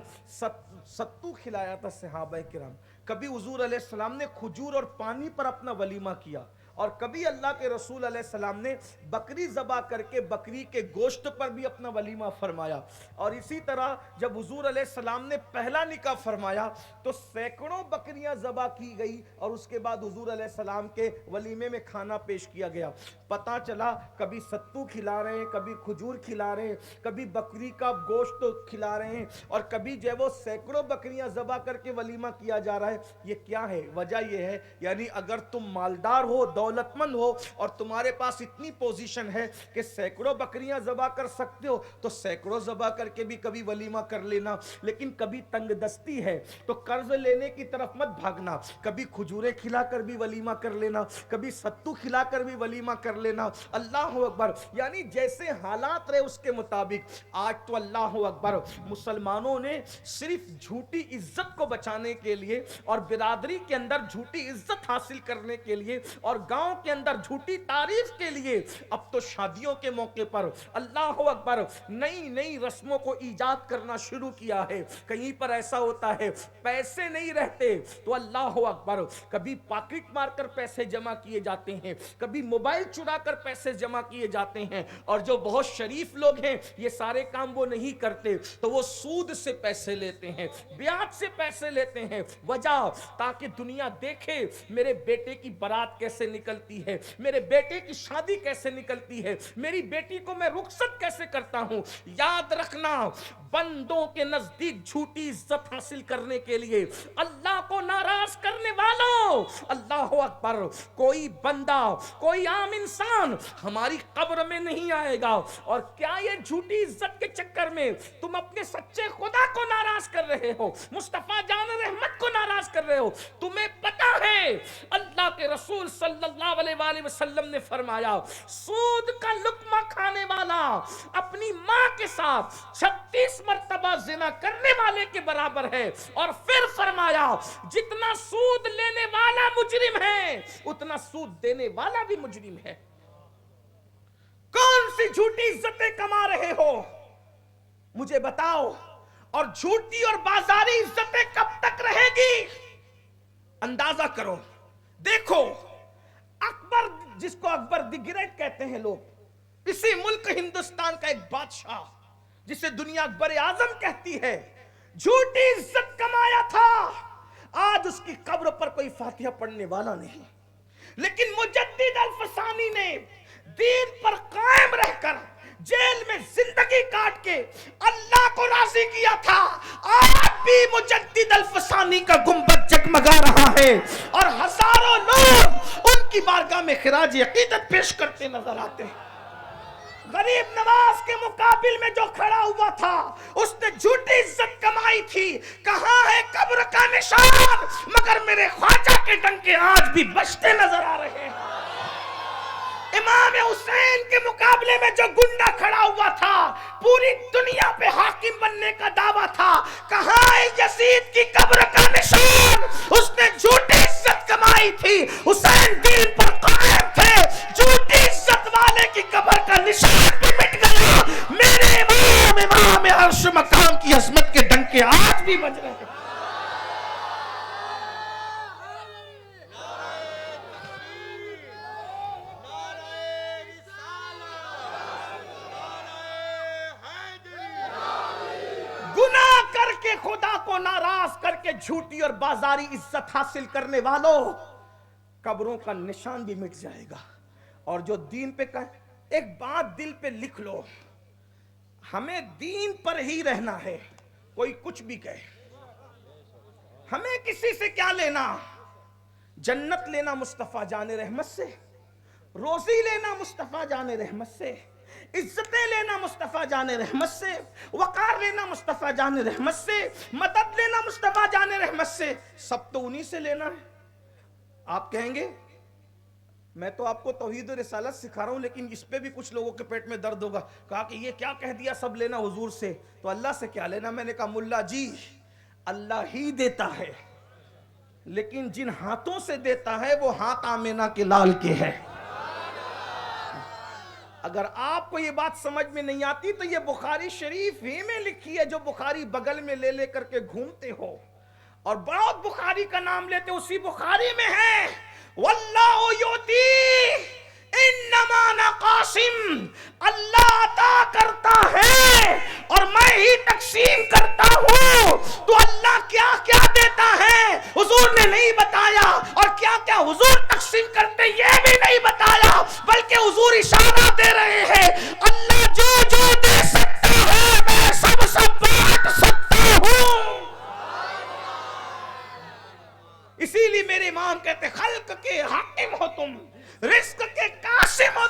S1: ستو کھلایا تھا صحابہ کرام. کبھی حضور علیہ السلام نے کھجور اور پانی پر اپنا ولیمہ کیا اور کبھی اللہ کے رسول علیہ السلام نے بکری ذبح کر کے بکری کے گوشت پر بھی اپنا ولیمہ فرمایا. اور اسی طرح جب حضور علیہ السلام نے پہلا نکاح فرمایا تو سینکڑوں بکریاں ذبح کی گئی اور اس کے بعد حضور علیہ السلام کے ولیمے میں کھانا پیش کیا گیا. پتہ چلا کبھی ستو کھلا رہے ہیں, کبھی کھجور کھلا رہے ہیں, کبھی بکری کا گوشت کھلا رہے ہیں اور کبھی جو ہے وہ سینکڑوں بکریاں ذبح کر کے ولیمہ کیا جا رہا ہے. یہ کیا ہے؟ وجہ یہ ہے یعنی اگر تم مالدار ہو, دولت مند ہو اور تمہارے پاس اتنی پوزیشن ہے کہ سینکڑوں بکریاں ذبح کر سکتے ہو تو سینکڑوں ذبح کر کے بھی کبھی ولیمہ کر لینا. لیکن کبھی تنگ دستی ہے تو قرض لینے کی طرف مت بھاگنا, کبھی کھجورے کھلا کر بھی ولیمہ کر لینا, کبھی ستو کھلا کر بھی ولیمہ کر لینا. اللہ اکبر. یعنی جیسے حالات رہے اس کے مطابق. آج تو اللہ اکبر مسلمانوں نے صرف جھوٹی عزت کو بچانے کے لیے اور برادری کے اندر جھوٹی عزت حاصل کرنے کے لیے اور گاؤں کے اندر جھوٹی تعریف کے لیے اب تو شادیوں کے موقع پر اللہ اکبر نئی نئی رسموں کو ایجاد کرنا شروع کیا ہے. کہیں پر ایسا ہوتا ہے پیسے نہیں رہتے تو اللہ اکبر کبھی پاکٹ مار کر پیسے جمع کیے جاتے ہیں, کبھی موبائل چرا کر پیسے جمع کیے جاتے ہیں, اور جو بہت شریف لوگ ہیں یہ سارے کام وہ نہیں کرتے تو وہ سود سے پیسے لیتے ہیں, بیاج سے پیسے لیتے ہیں. وجہ تاکہ دنیا دیکھے میرے بیٹے کی بارات کیسے نکلتی ہے, میرے بیٹے کی شادی کیسے نکلتی ہے, میری بیٹی کو میں رخصت کیسے کرتا ہوں. یاد رکھنا بندوں کے نزدیک جھوٹی عزت حاصل کرنے کے لیے اللہ کو ناراض کرنے والوں اللہ اکبر کوئی بندہ کوئی عام انسان ہماری قبر میں نہیں آئے گا. اور کیا یہ جھوٹی عزت کے چکر میں تم اپنے سچے خدا کو ناراض کر رہے ہو, مصطفیٰ جان رحمت کو ناراض کر رہے ہو. تمہیں پتا ہے اللہ کے رسول صلی اللہ علیہ وآلہ وسلم نے فرمایا سود کا لقمہ کھانے والا اپنی ماں کے ساتھ 36 مرتبہ زنا کرنے والے کے برابر ہے. اور پھر فرمایا جتنا سود لینے والا مجرم ہے اتنا سود دینے والا بھی مجرم ہے. کون سی جھوٹی عزتیں کما رہے ہو مجھے بتاؤ, اور جھوٹی اور بازاری عزتیں کب تک رہے گی اندازہ کرو. دیکھو اکبر جس کو اکبر دی گریٹ کہتے ہیں لوگ, اسی ملک ہندوستان کا ایک بادشاہ جسے دنیا اکبر اعظم کہتی ہے, جھوٹی عزت کمایا تھا. آج اس کی قبر پر کوئی فاتحہ پڑھنے والا نہیں, لیکن مجدد الفسانی نے دین پر قائم رہ کر جیل میں زندگی کاٹ کے اللہ کو راضی کیا تھا. آج بھی مجدد الفسانی کا گنبد جگمگا رہا ہے اور ہزاروں لوگ ان کی بارگاہ میں خراج عقیدت پیش کرتے نظر آتے ہیں. غریب نواز کے مقابل میں جو کھڑا ہوا تھا اس نے جھوٹی عزت کمائی تھی. کہاں ہے قبر کا نشان, مگر میرے خواجہ کے ڈنکے آج بھی بجتے نظر آ رہے ہیں. امام حسین کے مقابلے میں جو گنڈا کھڑا ہوا تھا پوری دنیا پہ حاکم بننے کا دعویٰ تھا, کہاں ہے یزید کی قبر کا نشان, اس نے جھوٹی عزت کمائی تھی. حسین دین پر قائم تھے, جھوٹی عزت والے کی قبر کا نشان بھی مٹ گیا. میرے امام عرش مقام کی عظمت کے ڈنکے آج بھی بج رہے ہیں. گناہ کر کے خدا کو ناراض کر کے جھوٹی اور بازاری عزت حاصل کرنے والوں قبروں کا نشان بھی مٹ جائے گا. اور جو دین پہ ایک بات دل پہ لکھ لو, ہمیں دین پر ہی رہنا ہے, کوئی کچھ بھی کہے ہمیں کسی سے کیا لینا. جنت لینا مصطفیٰ جان رحمت سے, روزی لینا مصطفیٰ جان رحمت سے, عزتیں لینا مصطفیٰ جان رحمت سے, وقار لینا مصطفیٰ جان رحمت سے, مدد لینا مصطفیٰ جان رحمت سے, سب تو انہی سے لینا ہے. آپ کہیں گے میں تو آپ کو توحید و رسالت سکھا رہا ہوں لیکن اس پہ بھی کچھ لوگوں کے پیٹ میں درد ہوگا. کہا کہ یہ کیا کہہ دیا سب لینا حضور سے, تو اللہ سے کیا لینا. میں نے کہا ملا جی اللہ ہی دیتا ہے, لیکن جن ہاتھوں سے دیتا ہے وہ ہاتھ آمینہ کے لال کے ہے. اگر آپ کو یہ بات سمجھ میں نہیں آتی تو یہ بخاری شریف ہی میں لکھی ہے جو بخاری بغل میں لے لے کر کے گھومتے ہو اور بہت بخاری کا نام لیتے, اسی بخاری میں ہے واللہ یعطی انما انا قاسم, اللہ عطا کرتا ہے اور میں ہی تقسیم کرتا ہوں. تو اللہ کیا کیا دیتا ہے حضور نے نہیں بتایا, اور کیا کیا حضور تقسیم کرتے یہ بھی نہیں بتایا, بلکہ حضور اشارہ دے رہے ہیں اللہ جو جو دے سکتا ہے میں سب سب بانٹ سکتا ہوں. اسی لیے میرے امام کہتے خلق کے حاکم ہو تم, رزق کے قاسم ہو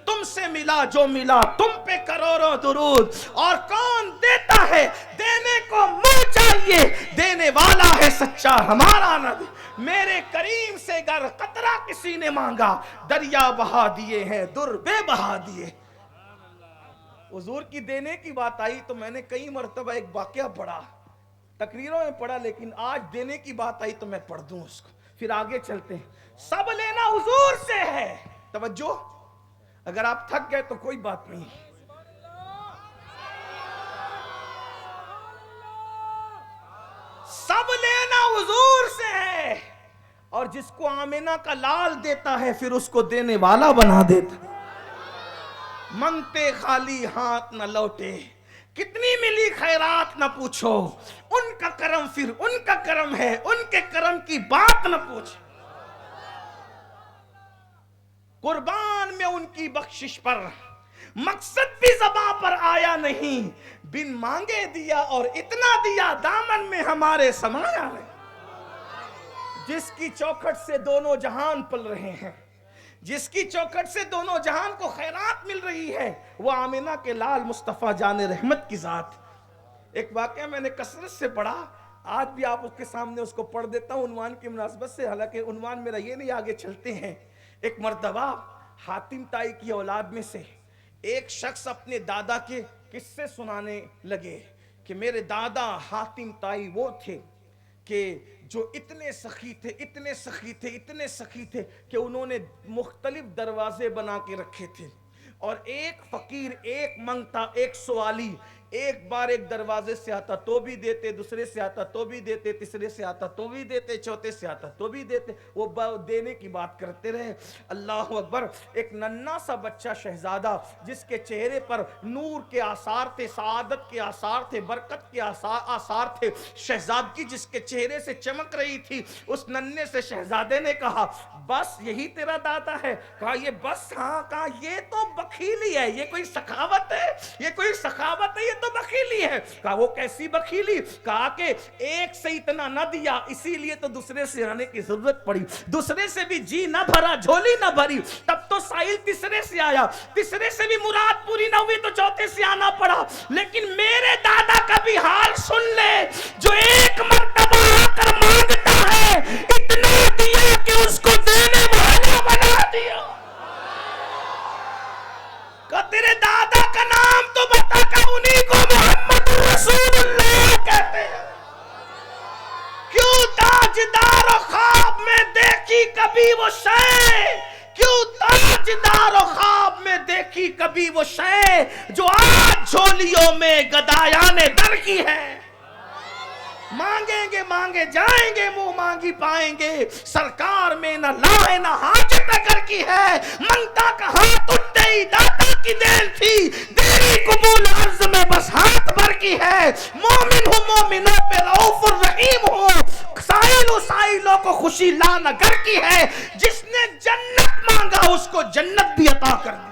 S1: تم سے ملا جو ملا تم پہ کروڑوں درود. اور کون دیتا ہے؟ دینے کو منہ چاہیے، دینے والا ہے سچا ہمارا نبی. میرے کریم سے گر قطرہ کسی نے مانگا، دریا بہا دیے ہیں در بے بہا دیے. حضور کی دینے کی بات آئی تو میں نے کئی مرتبہ ایک واقعہ پڑھا، تقریروں میں پڑھا، لیکن آج دینے کی بات آئی تو میں پڑھ دوں اس کو، پھر آگے چلتے ہیں. سب لینا حضور سے ہے. توجہ، اگر آپ تھک گئے تو کوئی بات نہیں، سب لینا حضور سے ہے. اور جس کو آمینہ کا لال دیتا ہے پھر اس کو دینے والا بنا دیتا. منگتے خالی ہاتھ نہ لوٹے، کتنی ملی خیرات نہ پوچھو، ان کا کرم پھر ان کا کرم ہے، ان کے کرم کی بات نہ پوچھو. قربان میں ان کی بخشش پر مقصد بھی زباں پر آیا نہیں، بن مانگے دیا اور اتنا دیا دامن میں ہمارے سمایا نہیں. جس کی چوکھٹ سے دونوں جہان پل رہے ہیں، جس کی چوکھٹ سے دونوں جہان کو خیرات مل رہی ہے، وہ آمینہ کے لال مصطفیٰ جان رحمت کی ذات. ایک واقعہ میں نے کثرت سے پڑھا، آج بھی آپ اس کے سامنے اس کو پڑھ دیتا ہوں عنوان کی مناسبت سے، حالانکہ عنوان میرا یہ نہیں، آگے چلتے ہیں. ایک مرتبہ حاتم طائی کی اولاد میں سے ایک شخص اپنے دادا کے قصے سنانے لگے کہ میرے دادا حاتم طائی وہ تھے کہ جو اتنے سخی تھے، اتنے سخی تھے، اتنے سخی تھے کہ انہوں نے مختلف دروازے بنا کے رکھے تھے. اور ایک فقیر، ایک منگتا، ایک سوالی ایک بار ایک دروازے سے آتا تو بھی دیتے، دوسرے سے آتا تو بھی دیتے، تیسرے سے آتا تو بھی دیتے، چوتھے سے آتا تو بھی دیتے. وہ دینے کی بات کرتے رہے. اللہ اکبر. ایک ننھا سا بچہ شہزادہ جس کے چہرے پر نور کے آثار تھے، سعادت کے آثار تھے، برکت کے آثار تھے، شہزادگی جس کے چہرے سے چمک رہی تھی، اس ننھے سے شہزادے نے کہا بس یہی تیرا دادا ہے؟ کہا یہ بس، ہاں. کہا یہ تو بخیلی ہے، یہ کوئی سخاوت ہے؟ یہ کوئی سخاوت ہے؟ یہ تو بخیلی ہے. کہا وہ کیسی بخیلی؟ کہا کہ ایک سے اتنا نہ دیا، اسی لیے تو دوسرے سے آنے کی ضرورت پڑی، دوسرے سے بھی جی نہ بھرا، جھولی نہ بھری، تب تو سائل تیسرے سے آیا، تیسرے سے بھی مراد پوری نہ ہوئی تو چوتھے سے آنا پڑا. لیکن میرے دادا کا بھی حال سن لے، جو ایک مرتبہ آ کر مانگتا ہے اتنا دیا کہ اس کو دینے والا بنا دیا. کہ تیرے دادا کا نام تو بتا، کہ انہی کو محمد رسول اللہ کہتے ہیں. کیوں تاجدار و خواب میں دیکھی کبھی وہ شے، کیوں تاجدار و خواب میں دیکھی کبھی وہ شے جو آج جھولیوں میں گدایان در کی ہے. مانگیں گے مانگے جائیں گے، منہ مانگی پائیں گے، سرکار میں نہ لائے نہ حاجت اگر کی ہے. منگتا کا ہاتھ اٹھتے ہی داتا کی دین تھی، دیری قبول عرض میں بس ہاتھ بھر کی ہے. مومن ہوں مومنوں پہ رؤوف الرحیم ہوں، سائل و سائلوں کو خوشی لانا گھر کی ہے. جس نے جنت مانگا اس کو جنت بھی عطا کر دی،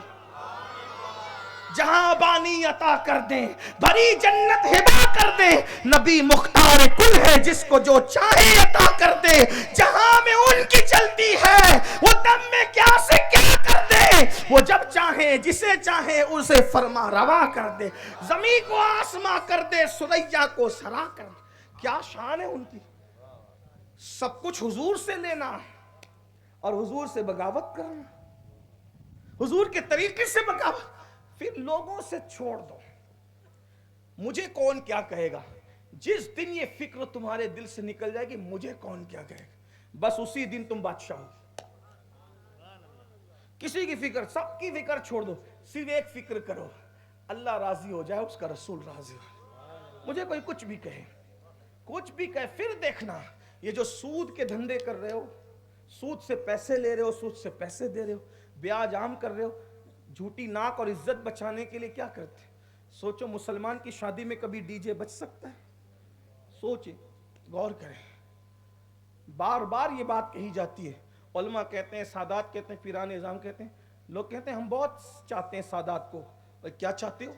S1: جہاں بانی عطا کر دیں، بھری جنت ہبا کر دے. نبی مختار کل ہے، جس کو جو چاہے عطا کر دے. جہاں میں ان کی چلتی ہے وہ دم میں کیا سے کیا کر دے. وہ جب چاہے جسے چاہے اسے فرما روا کر دے. زمین کو آسماں کر دے، سریا کو سرا کر دے. کیا شان ہے ان کی. سب کچھ حضور سے لینا اور حضور سے بغاوت کرنا، حضور کے طریقے سے بغاوت. پھر لوگوں سے چھوڑ دو، مجھے کون کیا کہے گا. جس دن یہ فکر تمہارے دل سے نکل جائے گی مجھے کون کیا کہے گا، بس اسی دن تم بادشاہ ہو. کسی کی فکر، سب کی فکر چھوڑ دو، صرف ایک فکر کرو، اللہ راضی ہو جائے، اس کا رسول راضی ہو. مجھے کوئی کچھ بھی کہے، کچھ بھی کہے، پھر دیکھنا یہ جو سود کے دھندے کر رہے ہو، سود سے پیسے لے رہے ہو، سود سے پیسے دے رہے ہو، بیاج عام کر رہے ہو، جھوٹی ناک اور عزت بچانے کے لیے کیا کرتے. سوچو مسلمان کی شادی میں کبھی ڈی جے بچ سکتا ہے؟ سوچیں، غور کریں. بار بار یہ بات کہی جاتی ہے. علماء کہتے ہیں، سادات کہتے ہیں، پیران نظام کہتے ہیں. لوگ کہتے ہیں ہم بہت چاہتے ہیں سادات کو. کیا چاہتے ہو؟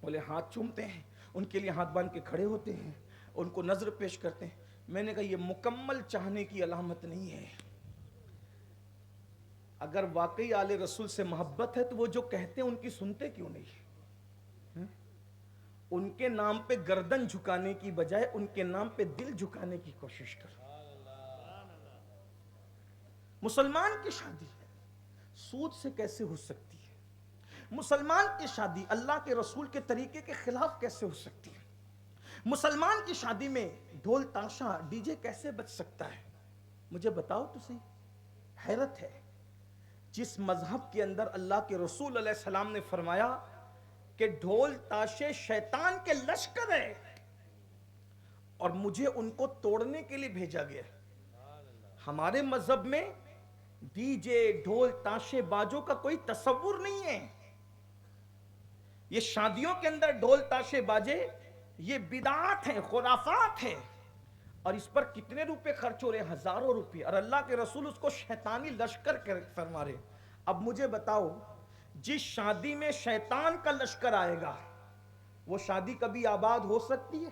S1: بولے ہاتھ چومتے ہیں، ان کے لیے ہاتھ باندھ کے کھڑے ہوتے ہیں، ان کو نظر پیش کرتے ہیں. میں نے کہا یہ مکمل چاہنے کی علامت نہیں ہے. اگر واقعی آل رسول سے محبت ہے تو وہ جو کہتے ہیں ان کی سنتے کیوں نہیں؟ ان کے نام پہ گردن جھکانے کی بجائے ان کے نام پہ دل جھکانے کی کوشش کر۔ مسلمان کی شادی سود سے کیسے ہو سکتی ہے؟ مسلمان کی شادی اللہ کے رسول کے طریقے کے خلاف کیسے ہو سکتی ہے؟ مسلمان کی شادی میں ڈھول تاشا ڈی جے کیسے بچ سکتا ہے؟ مجھے بتاؤ تو صحیح۔ حیرت ہے، جس مذہب کے اندر اللہ کے رسول علیہ السلام نے فرمایا کہ ڈھول تاشے شیطان کے لشکر ہے اور مجھے ان کو توڑنے کے لیے بھیجا گیا ہے، ہمارے مذہب میں ڈی جے ڈھول تاشے باجوں کا کوئی تصور نہیں ہے۔ یہ شادیوں کے اندر ڈھول تاشے باجے یہ بدعات ہیں، خرافات ہیں، اور اس پر کتنے روپے خرچ ہو رہے ہیں؟ ہزاروں روپے، اور اللہ کے رسول اس کو شیطانی لشکر فرما رہے۔ اب مجھے بتاؤ، جس شادی میں شیطان کا لشکر آئے گا وہ شادی کبھی آباد ہو سکتی ہے؟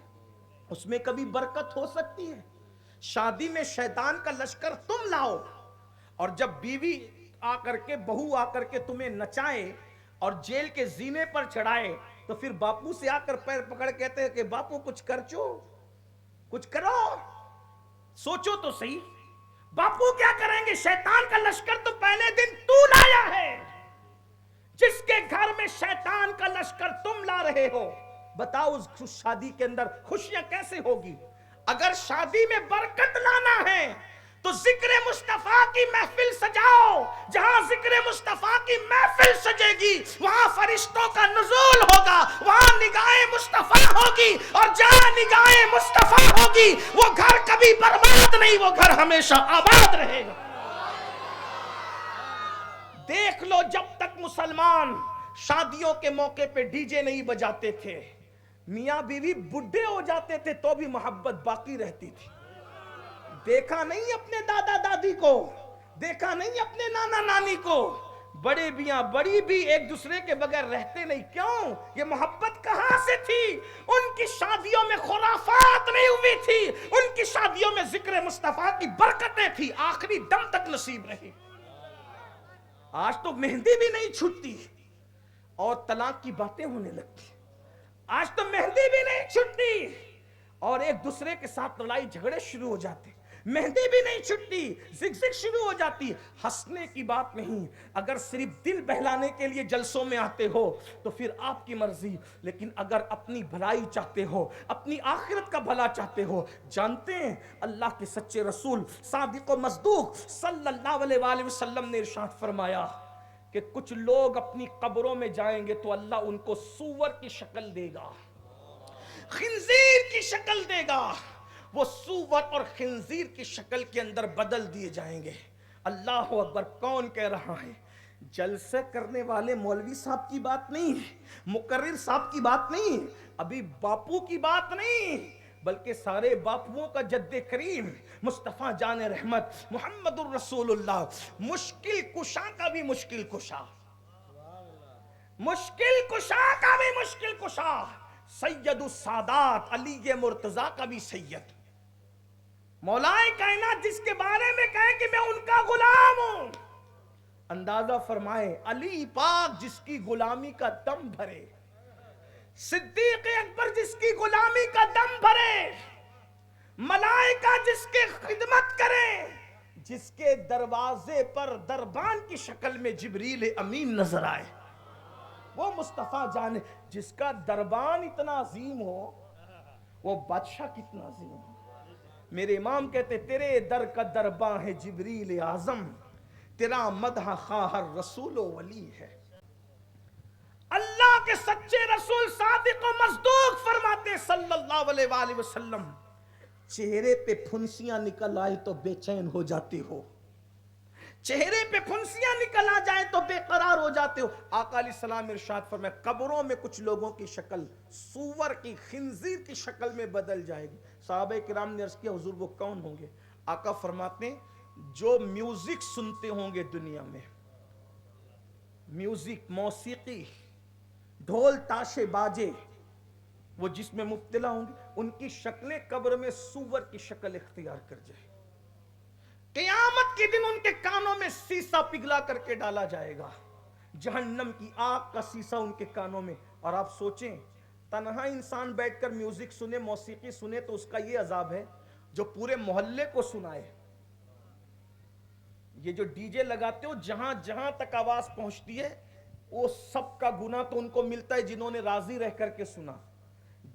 S1: اس میں کبھی برکت ہو سکتی ہے؟ شادی میں شیطان کا لشکر تم لاؤ، اور جب بیوی آ کر کے بہو آ کر کے تمہیں نچائے اور جیل کے زینے پر چڑھائے تو پھر باپو سے آ کر پیر پکڑ کہتے ہیں کہ باپو کچھ کرچو، کچھ کرو، سوچو تو صحیح، باپو کیا کریں گے؟ شیطان کا لشکر تو پہلے دن تو لایا ہے۔ جس کے گھر میں شیطان کا لشکر تم لا رہے ہو، بتاؤ اس شادی کے اندر خوشیاں کیسے ہوگی؟ اگر شادی میں برکت لانا ہے تو ذکر مصطفیٰ کی محفل سجاؤ۔ جہاں ذکر مصطفیٰ کی محفل سجے گی وہاں فرشتوں کا نزول ہوگا، وہاں نگاہ مصطفیٰ ہوگی، اور جہاں نگاہ مصطفیٰ ہوگی وہ گھر کبھی برباد نہیں، وہ گھر ہمیشہ آباد رہے گا۔ دیکھ لو، جب تک مسلمان شادیوں کے موقع پہ ڈی جے نہیں بجاتے تھے، میاں بیوی بڈھے ہو جاتے تھے تو بھی محبت باقی رہتی تھی۔ دیکھا نہیں اپنے دادا دادی کو، دیکھا نہیں اپنے نانا نانی کو، بڑے بیاں بڑی بھی ایک دوسرے کے بغیر رہتے نہیں۔ کیوں؟ یہ محبت کہاں سے تھی؟ ان کی شادیوں میں خرافات نہیں ہوئی تھی، ان کی شادیوں میں ذکر مصطفیٰ کی برکتیں تھی، آخری دم تک نصیب رہی۔ آج تو مہندی بھی نہیں چھٹتی اور طلاق کی باتیں ہونے لگتی، آج تو مہندی بھی نہیں چھٹتی اور ایک دوسرے کے ساتھ لڑائی جھگڑے شروع ہو جاتے، مہندی بھی نہیں چھٹتی، زگزگ شروع ہو جاتی۔ ہنسنے کی بات نہیں، اگر صرف دل بہلانے کے لیے جلسوں میں آتے ہو تو پھر آپ کی مرضی، لیکن اگر اپنی بھلائی چاہتے ہو، اپنی آخرت کا بھلا چاہتے ہو، جانتے ہیں اللہ کے سچے رسول صادق و مصدوق صلی اللہ علیہ وآلہ وسلم نے ارشاد فرمایا کہ کچھ لوگ اپنی قبروں میں جائیں گے تو اللہ ان کو سور کی شکل دے گا، خنزیر کی شکل دے گا، وہ سور اور خنزیر کی شکل کے اندر بدل دیے جائیں گے۔ اللہ اکبر! کون کہہ رہا ہے؟ جلسے کرنے والے مولوی صاحب کی بات نہیں، مقرر صاحب کی بات نہیں، ابھی باپو کی بات نہیں، بلکہ سارے باپوؤں کا جد کریم مصطفیٰ جان رحمت محمد الرسول اللہ، مشکل کشا کا بھی مشکل کشا، مشکل کشا کا بھی مشکل کشا، سید السادات علی مرتضیٰ کا بھی سید، مولائے کائنات جس کے بارے میں کہے کہ میں ان کا غلام ہوں، اندازہ فرمائے علی پاک جس کی غلامی کا دم بھرے، صدیق اکبر جس کی غلامی کا دم بھرے، ملائکہ جس کے خدمت کریں، جس کے دروازے پر دربان کی شکل میں جبریل امین نظر آئے، وہ مصطفیٰ جان جس کا دربان اتنا عظیم ہو وہ بادشاہ کتنا عظیم ہو۔ میرے امام کہتے تیرے در کا درباں ہے جبریل اعظم، تیرا مدح خواہر رسول و ولی ہے۔ اللہ کے سچے رسول صادق و مصدوق فرماتے صلی اللہ علیہ وآلہ وسلم، چہرے پہ پھنسیاں نکل آئے تو بے چین ہو جاتے ہو، چہرے پہ پھنسیاں نکل آ جائیں تو بے قرار ہو جاتے ہو۔ آقا علیہ السلام ارشاد فرمائے قبروں میں کچھ لوگوں کی شکل سور کی خنزیر کی شکل میں بدل جائے گی۔ صحابہ کرام نے عرض کیا حضور وہ کون ہوں گے؟ آقا فرماتے ہیں جو میوزک سنتے ہوں گے دنیا میں، میوزک، موسیقی، ڈھول تاشے باجے، وہ جس میں مبتلا ہوں گے ان کی شکلیں قبر میں سور کی شکل اختیار کر جائے۔ قیامت کے دن ان کے کانوں میں سیسا سیسا پگھلا کر کے ڈالا جائے گا، جہنم کی آگ کا سیسا ان کے کانوں میں. اور آپ سوچیں تنہا انسان بیٹھ کر میوزک سنے، موسیقی سنے تو اس کا یہ عذاب ہے، جو پورے محلے کو سنائے. یہ جو ڈی جے لگاتے ہو جہاں جہاں تک آواز پہنچتی ہے وہ سب کا گناہ تو ان کو ملتا ہے جنہوں نے راضی رہ کر کے سنا.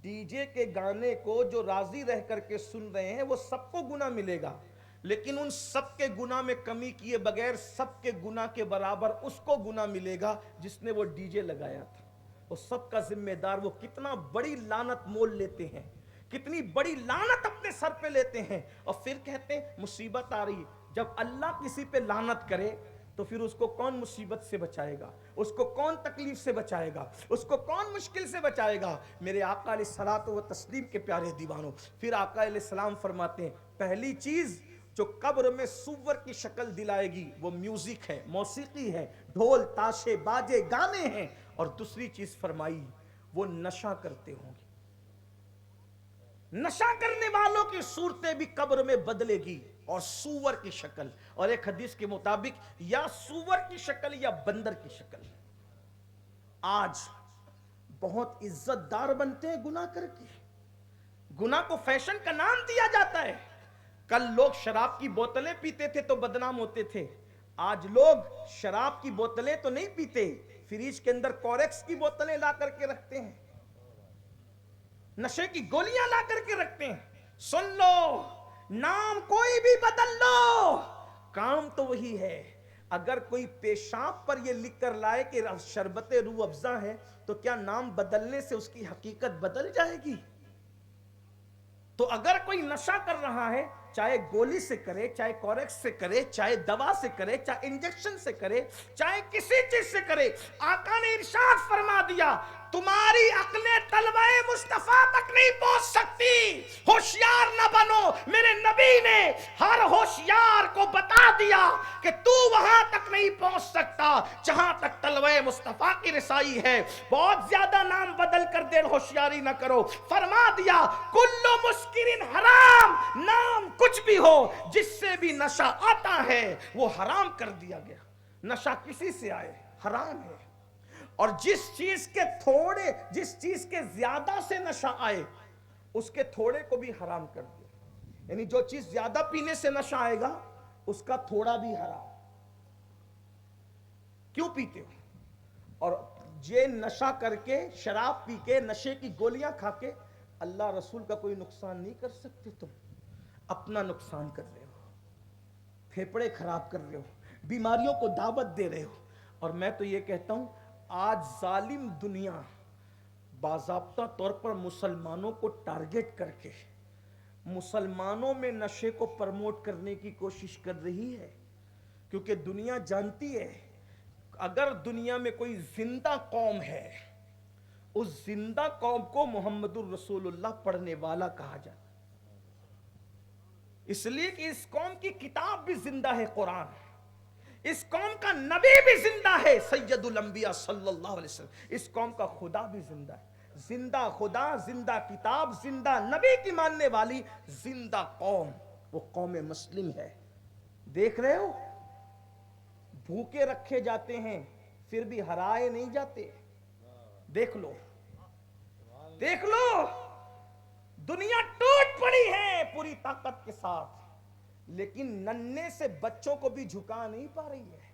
S1: ڈی جے کے گانے کو جو راضی رہ کر کے سن رہے ہیں وہ سب کو گناہ ملے گا، لیکن ان سب کے گناہ میں کمی کیے بغیر سب کے گناہ کے برابر اس کو گناہ ملے گا جس نے وہ ڈی جے لگایا تھا. وہ سب کا ذمہ دار وہ کتنا بڑی لعنت مول لیتے ہیں، کتنی بڑی لعنت اپنے سر پہ لیتے ہیں، اور پھر کہتے ہیں مصیبت آ رہی. جب اللہ کسی پہ لعنت کرے تو پھر اس کو کون مصیبت سے بچائے گا، اس کو کون تکلیف سے بچائے گا، اس کو کون مشکل سے بچائے گا. میرے آقا علیہ الصلوۃ والتسلیم کے پیارے دیوانوں، پھر آقا علیہ السلام فرماتے ہیں پہلی چیز جو قبر میں سور کی شکل دلائے گی وہ میوزک ہے، موسیقی ہے، ڈھول تاشے باجے گانے ہیں. اور دوسری چیز فرمائی وہ نشہ کرتے ہوں گے. نشہ کرنے والوں کی صورتیں بھی قبر میں بدلے گی اور سور کی شکل، اور ایک حدیث کے مطابق یا سور کی شکل یا بندر کی شکل. آج بہت عزت دار بنتے ہیں گناہ کر کے، گناہ کو فیشن کا نام دیا جاتا ہے. کل لوگ شراب کی بوتلیں پیتے تھے تو بدنام ہوتے تھے، آج لوگ شراب کی بوتلیں تو نہیں پیتے، فریج کے اندر کورکس کی بوتلیں لا کر کے رکھتے ہیں، نشے کی گولیاں لا کر کے رکھتے ہیں. سن لو، نام کوئی بھی بدل لو، کام تو وہی ہے. اگر کوئی پیشاب پر یہ لکھ کر لائے کہ شربت روح افزا ہے تو کیا نام بدلنے سے اس کی حقیقت بدل جائے گی؟ تو اگر کوئی نشہ کر رہا ہے، چاہے گولی سے کرے، چاہے کورکس سے کرے، چاہے دوا سے کرے، چاہے انجیکشن سے کرے، چاہے کسی چیز سے کرے، آقا نے ارشاد فرما دیا تمہاری عقلیں طلبہ مصطفیٰ تک نہیں پہنچ سکتی، ہوشیار نہ بنو. میرے نبی نے ہر ہوشیار کو بتا دیا کہ تو وہاں تک نہیں پہنچ سکتا جہاں تک طلبہ مصطفیٰ کی رسائی ہے. بہت زیادہ نام بدل کر دیر ہوشیاری نہ کرو. فرما دیا کلو مسکرین حرام، نام کچھ بھی ہو جس سے بھی نشہ آتا ہے وہ حرام کر دیا گیا. نشہ کسی سے آئے حرام ہے، اور جس چیز کے زیادہ سے نشہ آئے اس کے تھوڑے کو بھی حرام کر دیا. یعنی جو چیز زیادہ پینے سے نشہ آئے گا اس کا تھوڑا بھی حرام. کیوں پیتے ہو؟ اور یہ نشہ کر کے، شراب پی کے، نشے کی گولیاں کھا کے اللہ رسول کا کوئی نقصان نہیں کر سکتے. تم اپنا نقصان کر رہے ہو، پھیپڑے خراب کر رہے ہو، بیماریوں کو دعوت دے رہے ہو. اور میں تو یہ کہتا ہوں آج ظالم دنیا باضابطہ طور پر مسلمانوں کو ٹارگٹ کر کے مسلمانوں میں نشے کو پرموٹ کرنے کی کوشش کر رہی ہے، کیونکہ دنیا جانتی ہے اگر دنیا میں کوئی زندہ قوم ہے اس زندہ قوم کو محمد الرسول اللہ پڑھنے والا کہا جاتا. اس لیے کہ اس قوم کی کتاب بھی زندہ ہے قرآن، اس قوم کا نبی بھی زندہ ہے سید الانبیاء صلی اللہ علیہ وسلم، اس قوم کا خدا بھی زندہ ہے. زندہ خدا، زندہ کتاب، زندہ نبی کی ماننے والی زندہ قوم وہ قوم مسلم ہے. دیکھ رہے ہو بھوکے رکھے جاتے ہیں پھر بھی ہرائے نہیں جاتے. دیکھ لو دیکھ لو، دنیا ٹوٹ پڑی ہے پوری طاقت کے ساتھ، لیکن ننھے سے بچوں کو بھی جھکا نہیں پا رہی ہے.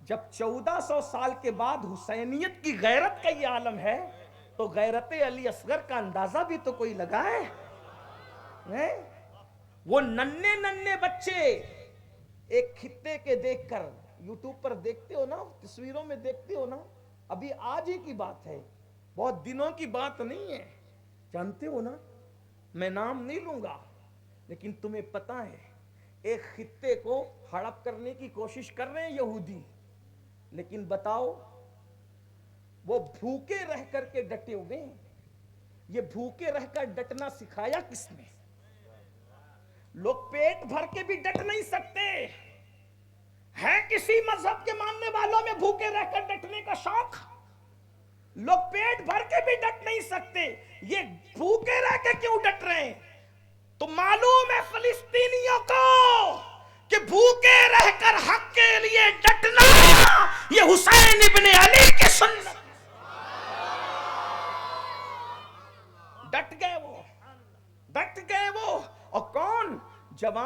S1: جب 1400 سال کے بعد حسینیت کی غیرت کا یہ عالم ہے تو غیرت علی اصغر کا اندازہ بھی تو کوئی لگائے. وہ ننھے بچے ایک خطے کے دیکھ کر یوٹیوب پر دیکھتے ہو نا، تصویروں میں دیکھتے ہو نا، ابھی آج ہی کی بات ہے، بہت دنوں کی بات نہیں ہے. جانتے ہو نا، میں نام نہیں لوں گا لیکن تمہیں پتا ہے ایک خطے کو ہڑپ کرنے کی کوشش کر رہے ہیں یہودی، لیکن بتاؤ وہ بھوکے رہ کر کے ڈٹے ہوئے ہیں. یہ بھوکے رہ کر ڈٹنا سکھایا کس نے؟ لوگ پیٹ بھر کے بھی ڈٹ نہیں سکتے. ہے کسی مذہب کے ماننے والوں میں بھوکے رہ کر ڈٹنے کا شوق؟ لوگ پیٹ بھر کے بھی ڈٹ نہیں سکتے، یہ بھوکے رہ کے کیوں ڈٹ رہے ہیں؟ تو معلوم ہے فلسطینیوں کو کہ بھوکے رہ کر حق کے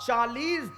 S1: 40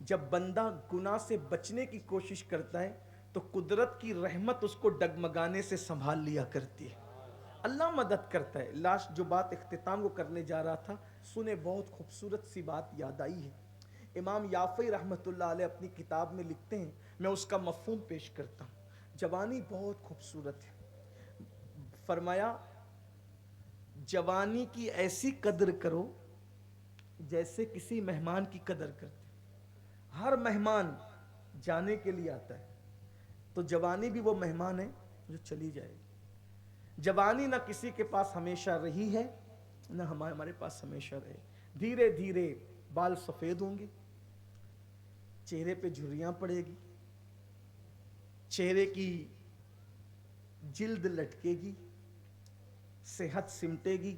S1: جب بندہ گناہ سے بچنے کی کوشش کرتا ہے تو قدرت کی رحمت اس کو ڈگمگانے سے سنبھال لیا کرتی ہے، اللہ مدد کرتا ہے۔ لاسٹ جو بات اختتام کو کرنے جا رہا تھا، سنے بہت خوبصورت سی بات یاد آئی ہے۔ امام یافعی رحمۃ اللہ علیہ اپنی کتاب میں لکھتے ہیں، میں اس کا مفہوم پیش کرتا ہوں۔ جوانی بہت خوبصورت ہے، فرمایا جوانی کی ایسی قدر کرو جیسے کسی مہمان کی قدر کرتے۔ ہر مہمان جانے کے لیے آتا ہے، تو جوانی بھی وہ مہمان ہے جو چلی جائے گی۔ جوانی نہ کسی کے پاس ہمیشہ رہی ہے نہ ہمارے پاس ہمیشہ رہے۔ دھیرے دھیرے بال سفید ہوں گے، چہرے پہ جھریاں پڑے گی، چہرے کی جلد لٹکے گی، صحت سمٹے گی،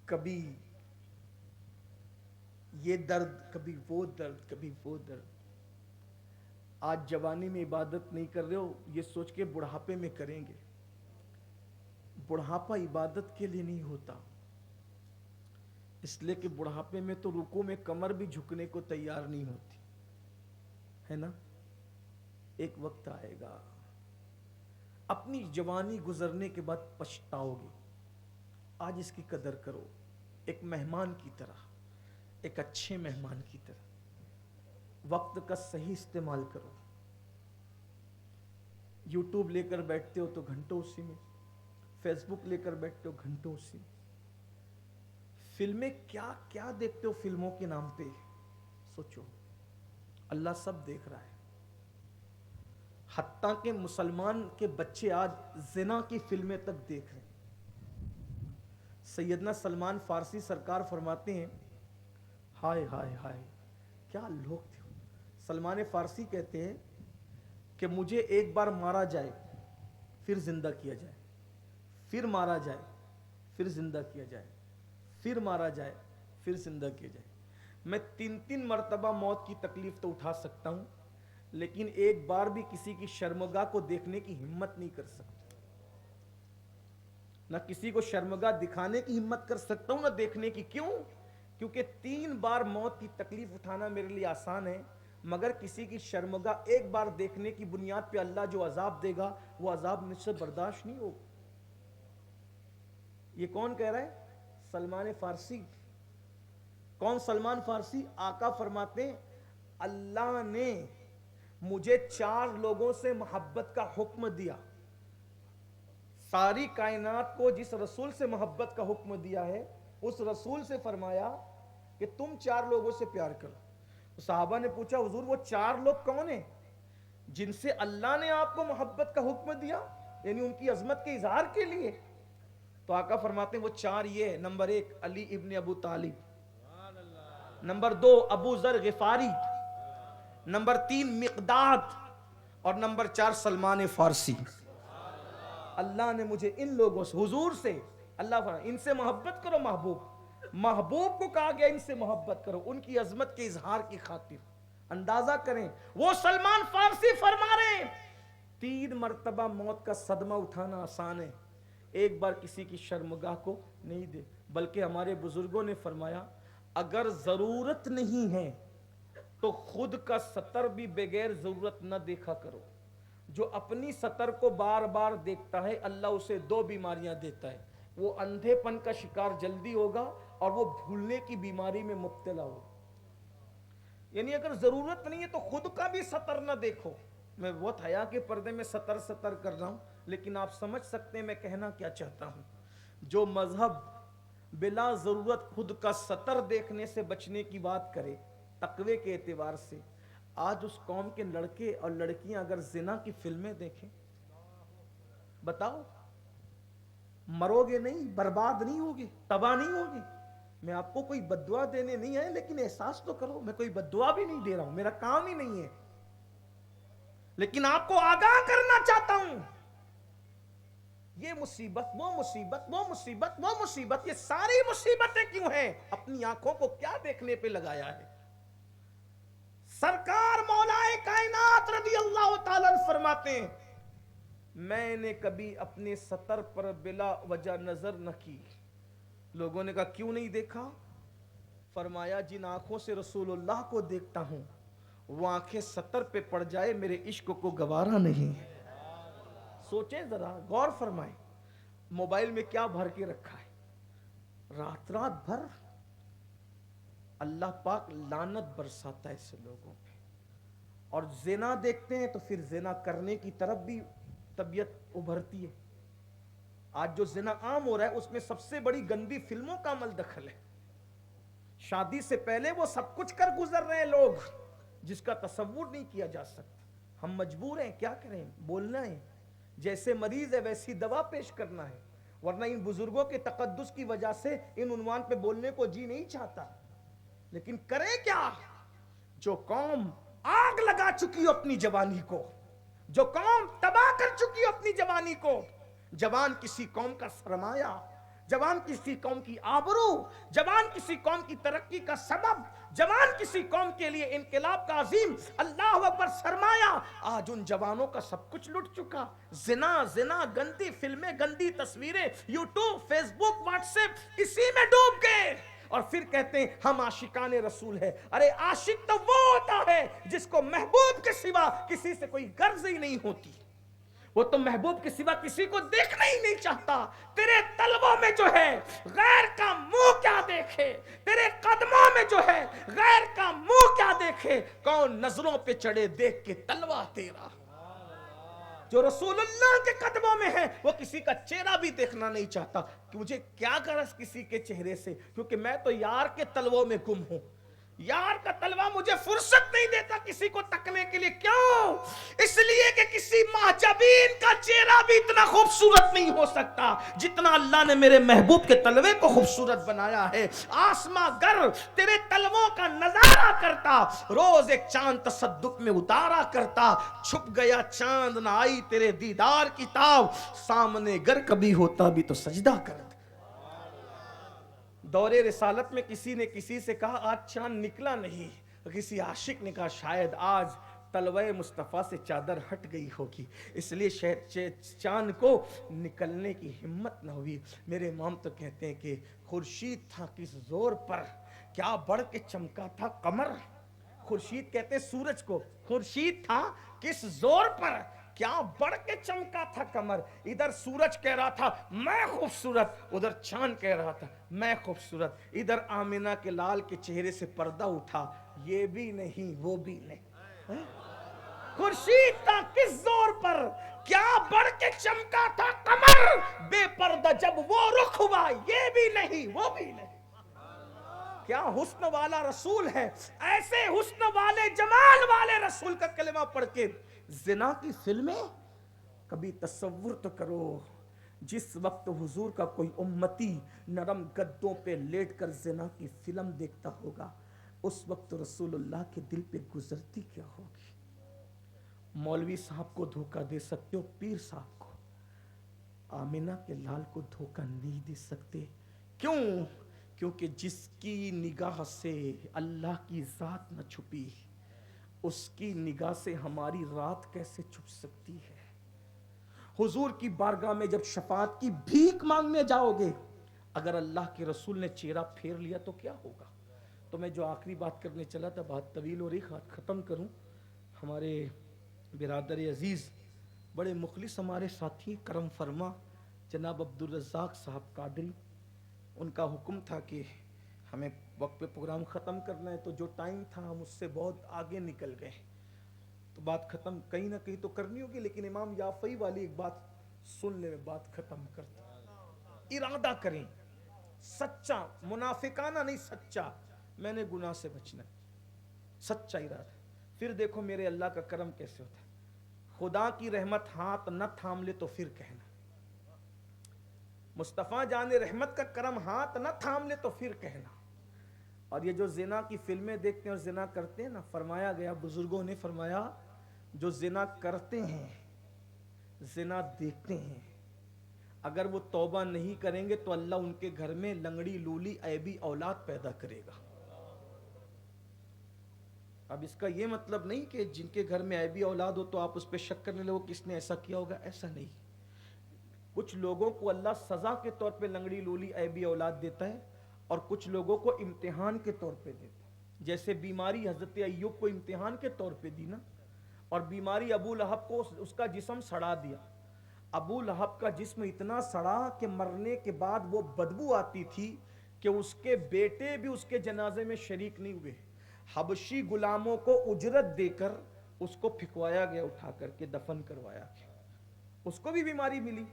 S1: کبھی یہ درد، کبھی وہ درد، کبھی وہ درد۔ آج جوانی میں عبادت نہیں کر رہے ہو، یہ سوچ کے بڑھاپے میں کریں گے۔ بڑھاپا عبادت کے لیے نہیں ہوتا، اس لیے کہ بڑھاپے میں تو رکوع میں کمر بھی جھکنے کو تیار نہیں ہوتی ہے نا۔ ایک وقت آئے گا، اپنی جوانی گزرنے کے بعد پچھتاؤ گے۔ آج اس کی قدر کرو، ایک مہمان کی طرح، ایک اچھے مہمان کی طرح۔ وقت کا صحیح استعمال کرو۔ یوٹیوب لے کر بیٹھتے ہو تو گھنٹوں اسی میں، فیس بک لے کر بیٹھتے ہو گھنٹوں اسی میں، فلمیں کیا کیا دیکھتے ہو فلموں کے نام پہ، سوچو۔ اللہ سب دیکھ رہا ہے، حتیٰ کہ مسلمان کے بچے آج زنا کی فلمیں تک دیکھ رہے ہیں۔ سیدنا سلمان فارسی سرکار فرماتے ہیں، ہائے ہائے ہائے کیا لوگ تھے۔ سلمان فارسی کہتے ہیں کہ مجھے ایک بار مارا جائے پھر زندہ کیا جائے، پھر مارا جائے پھر زندہ کیا جائے، پھر مارا جائے پھر زندہ کیا جائے۔ میں 3 مرتبہ موت کی تکلیف تو اٹھا سکتا ہوں، لیکن ایک بار بھی کسی کی شرمگاہ کو دیکھنے کی ہمت نہیں کر سکتا۔ نہ کسی کو شرمگاہ دکھانے کی ہمت کر سکتا ہوں، نہ دیکھنے کی۔ کیوں؟ کیونکہ 3 بار موت کی تکلیف اٹھانا میرے لیے آسان ہے، مگر کسی کی شرمگاہ ایک بار دیکھنے کی بنیاد پہ اللہ جو عذاب دے گا وہ عذاب مجھ سے برداشت نہیں ہوگا۔ یہ کون کہہ رہا ہے؟ سلمان فارسی۔ کون سلمان فارسی؟ آقا فرماتے ہیں اللہ نے مجھے 4 لوگوں سے محبت کا حکم دیا۔ ساری کائنات کو جس رسول سے محبت کا حکم دیا ہے، اس رسول سے فرمایا کہ تم 4 لوگوں سے پیار کرو۔ صحابہ نے پوچھا حضور وہ 4 لوگ کون ہیں جن سے اللہ نے آپ کو محبت کا حکم دیا، یعنی ان کی عظمت کے اظہار کے لیے؟ تو آقا فرماتے ہیں وہ 4 یہ ہے، نمبر 1 علی ابن ابو طالب، نمبر 2 ابو ذر غفاری، نمبر 3 مقداد، اور نمبر 4 سلمان فارسی۔ اللہ نے مجھے ان لوگوں سے، حضور سے، اللہ فرماتے ان سے محبت کرو۔ محبوب کو کہا گیا ان سے محبت کرو، ان کی عظمت کے اظہار کی خاطر۔ اندازہ کریں، وہ سلمان فارسی فرما رہے ہیں 3 مرتبہ موت کا صدمہ اٹھانا آسان ہے، ایک بار کسی کی شرمگاہ کو نہیں دے۔ بلکہ ہمارے بزرگوں نے فرمایا اگر ضرورت نہیں ہے تو خود کا سطر بھی بغیر ضرورت نہ دیکھا کرو۔ جو اپنی سطر کو بار بار دیکھتا ہے اللہ اسے 2 بیماریاں دیتا ہے، وہ اندھے پن کا شکار جلدی ہوگا اور وہ بھولنے کی بیماری میں مبتلا ہوگا۔ یعنی اگر ضرورت نہیں ہے تو خود کا بھی سطر نہ دیکھو۔ میں بہت حیا کے پردے میں سطر کر رہا ہوں، لیکن آپ سمجھ سکتے ہیں میں کہنا کیا چاہتا ہوں۔ جو مذہب بلا ضرورت خود کا سطر دیکھنے سے بچنے کی بات کرے تقوی کے اعتبار سے، آج اس قوم کے لڑکے اور لڑکیاں اگر زنا کی فلمیں دیکھیں، بتاؤ مرو گے نہیں، برباد نہیں ہوگے، تباہ نہیں ہوگے؟ میں آپ کو کوئی بددعا دینے نہیں ہے، لیکن احساس تو کرو میں کوئی بددعا بھی نہیں دے رہا ہوں، میرا کام ہی نہیں ہے، لیکن آپ کو آگاہ کرنا چاہتا ہوں۔ یہ مصیبت، وہ مصیبت، وہ مصیبت، وہ مصیبت، یہ ساری مصیبتیں کیوں ہیں؟ اپنی آنکھوں کو کیا دیکھنے پہ لگایا ہے؟ سرکار مولا کائنات رضی اللہ تعالیٰ فرماتے ہیں میں نے کبھی اپنے سطر پر بلا وجہ نظر نہ کی۔ لوگوں نے کہا کیوں نہیں دیکھا؟ فرمایا جن آنکھوں سے رسول اللہ کو دیکھتا ہوں وہ آنکھیں سطر پہ پڑ جائے میرے عشق کو گوارا نہیں ہے. سوچیں ذرا، غور فرمائیں، موبائل میں کیا بھر کے رکھا ہے، رات رات بھر اللہ پاک لعنت برساتا ہے ایسے لوگوں پہ. اور زنا دیکھتے ہیں تو پھر زنا کرنے کی طرف بھی طبیعت ابھرتی ہے. آج جو زنا عام ہو رہا ہے اس میں سب سے بڑی گندی فلموں کا عمل دخل ہے. شادی سے پہلے وہ سب کچھ کر گزر رہے ہیں لوگ جس کا تصور نہیں کیا جا سکتا. ہم مجبور ہیں، کیا کریں، بولنا ہے. جیسے مریض ہے ویسی دوا پیش کرنا ہے، ورنہ ان بزرگوں کے تقدس کی وجہ سے ان عنوان پہ بولنے کو جی نہیں چاہتا. لیکن کریں کیا؟ جو قوم آگ لگا چکی ہو اپنی جوانی کو، جو قوم تباہ کر چکی ہو اپنی جوانی کو. جوان کسی قوم کا سرمایہ، جوان کسی قوم کی آبرو، جوان کسی قوم کی ترقی کا سبب، جوان کسی قوم کے لیے انقلاب کا عظیم اللہ اکبر سرمایہ. آج ان جوانوں کا سب کچھ لٹ چکا. زنا زنا، گندی فلمیں، گندی تصویریں، یوٹیوب، فیس بک، واٹس ایپ، اسی میں ڈوب گئے. اور پھر کہتے ہیں ہم عاشقان رسول ہے. ارے عاشق تو وہ ہوتا ہے جس کو محبوب کے سوا کسی سے کوئی غرض ہی نہیں ہوتی. وہ تو محبوب کے سوا کسی کو دیکھنا ہی نہیں چاہتا. تیرے طلبوں میں جو ہے غیر کا منہ کیا دیکھے، تیرے قدموں میں جو ہے غیر کا منہ کیا دیکھے. کون نظروں پہ چڑھے دیکھ کے تلوا تیرا. جو رسول اللہ کے قدموں میں ہے وہ کسی کا چہرہ بھی دیکھنا نہیں چاہتا کہ مجھے کیا غرض کسی کے چہرے سے، کیونکہ میں تو یار کے تلووں میں گم ہوں. یار کا تلوہ مجھے فرصت نہیں دیتا کسی کو تکنے کے لیے. کیوں؟ اس لیے کہ کسی محجبین کا چہرہ بھی اتنا خوبصورت نہیں ہو سکتا جتنا اللہ نے میرے محبوب کے تلوے کو خوبصورت بنایا ہے. آسماں گر تیرے تلووں کا نظارہ کرتا، روز ایک چاند تصدق میں اتارا کرتا. چھپ گیا چاند نہ آئی تیرے دیدار کی تاب، سامنے گر کبھی ہوتا بھی تو سجدہ کرتا. دور رسالت میں کسی نے کسی سے کہا آج چاند نکلا نہیں. کسی عاشق نے کہا شاید آج تلوہ مصطفیٰ سے چادر ہٹ گئی ہوگی اس لیے چاند کو نکلنے کی ہمت نہ ہوئی. میرے امام تو کہتے ہیں کہ خورشید تھا کس زور پر کیا بڑھ کے چمکا تھا قمر. خورشید کہتے ہیں سورج کو، خورشید تھا کس زور پر کیا بڑھ کے چمکا تھا قمر. ادھر سورج کہہ رہا تھا میں خوبصورت، ادھر چاند کہہ رہا تھا میں خوبصورت. ادھر آمینہ کے لال کے چہرے سے پردہ اٹھا، یہ بھی نہیں وہ بھی نہیں. خورشید تھا کس زور پر کیا بڑھ کے چمکا تھا قمر، بے پردہ جب وہ رخ ہوا یہ بھی نہیں وہ بھی نہیں. کیا حسن والا رسول ہے. ایسے حسن والے جمال والے رسول کا کلمہ پڑھ کے زنا کی فلمیں. کبھی تصور تو کرو جس وقت حضور کا کوئی امتی نرم گدوں پہ لیٹ کر زنا کی فلم دیکھتا ہوگا اس وقت رسول اللہ کے دل پہ گزرتی کیا ہوگی. مولوی صاحب کو دھوکہ دے سکتے ہو، پیر صاحب کو، آمینہ کے لال کو دھوکہ نہیں دے سکتے. کیوں؟ کیونکہ جس کی نگاہ سے اللہ کی ذات نہ چھپی اس کی نگاہ سے ہماری رات کیسے چھپ سکتی ہے. حضور کی بارگاہ میں جب شفاعت کی بھیک مانگنے جاؤ گے اگر اللہ کے رسول نے چہرہ پھیر لیا تو کیا ہوگا. تو میں جو آخری بات کرنے چلا تھا بات طویل ہو رہی، ختم کروں. ہمارے برادر عزیز بڑے مخلص ہمارے ساتھی کرم فرما جناب عبدالرزاق صاحب قادری، ان کا حکم تھا کہ ہمیں وقت پہ پروگرام ختم کرنا ہے تو جو ٹائم تھا ہم اس سے بہت آگے نکل گئے تو بات ختم کہیں نہ کہیں تو کرنی ہوگی. لیکن امام یافعی والی ایک بات سن لے، بات ختم کرتا. ارادہ کریں سچا، منافقانہ نہیں، سچا میں نے گناہ سے بچنا ہے، سچا ارادہ. پھر دیکھو میرے اللہ کا کرم کیسے ہوتا ہے. خدا کی رحمت ہاتھ نہ تھام لے تو پھر کہنا، مصطفیٰ جان رحمت کا کرم ہاتھ نہ تھام لے تو پھر کہنا. اور یہ جو زنا کی فلمیں دیکھتے ہیں اور زنا کرتے ہیں نا، فرمایا گیا بزرگوں نے فرمایا جو زنا کرتے ہیں زنا دیکھتے ہیں اگر وہ توبہ نہیں کریں گے تو اللہ ان کے گھر میں لنگڑی لولی عیبی اولاد پیدا کرے گا. اب اس کا یہ مطلب نہیں کہ جن کے گھر میں عیبی اولاد ہو تو آپ اس پہ شک کرنے لگو کس نے ایسا کیا ہوگا، ایسا نہیں. کچھ لوگوں کو اللہ سزا کے طور پہ لنگڑی لولی عیبی اولاد دیتا ہے. اور کچھ لوگوں کو امتحان کے طور پہ دیتے. جیسے بیماری حضرت ایوب کو امتحان کے طور پہ دی نا, اور بیماری ابو لہب کو اس کا جسم سڑا دیا. ابو لہب کا جسم اتنا سڑا کہ مرنے کے بعد وہ بدبو آتی تھی کہ اس کے بیٹے بھی اس کے جنازے میں شریک نہیں ہوئے. حبشی غلاموں کو اجرت دے کر اس کو پھکوایا گیا, اٹھا کر کے دفن کروایا گیا. اس کو بھی بیماری ملی,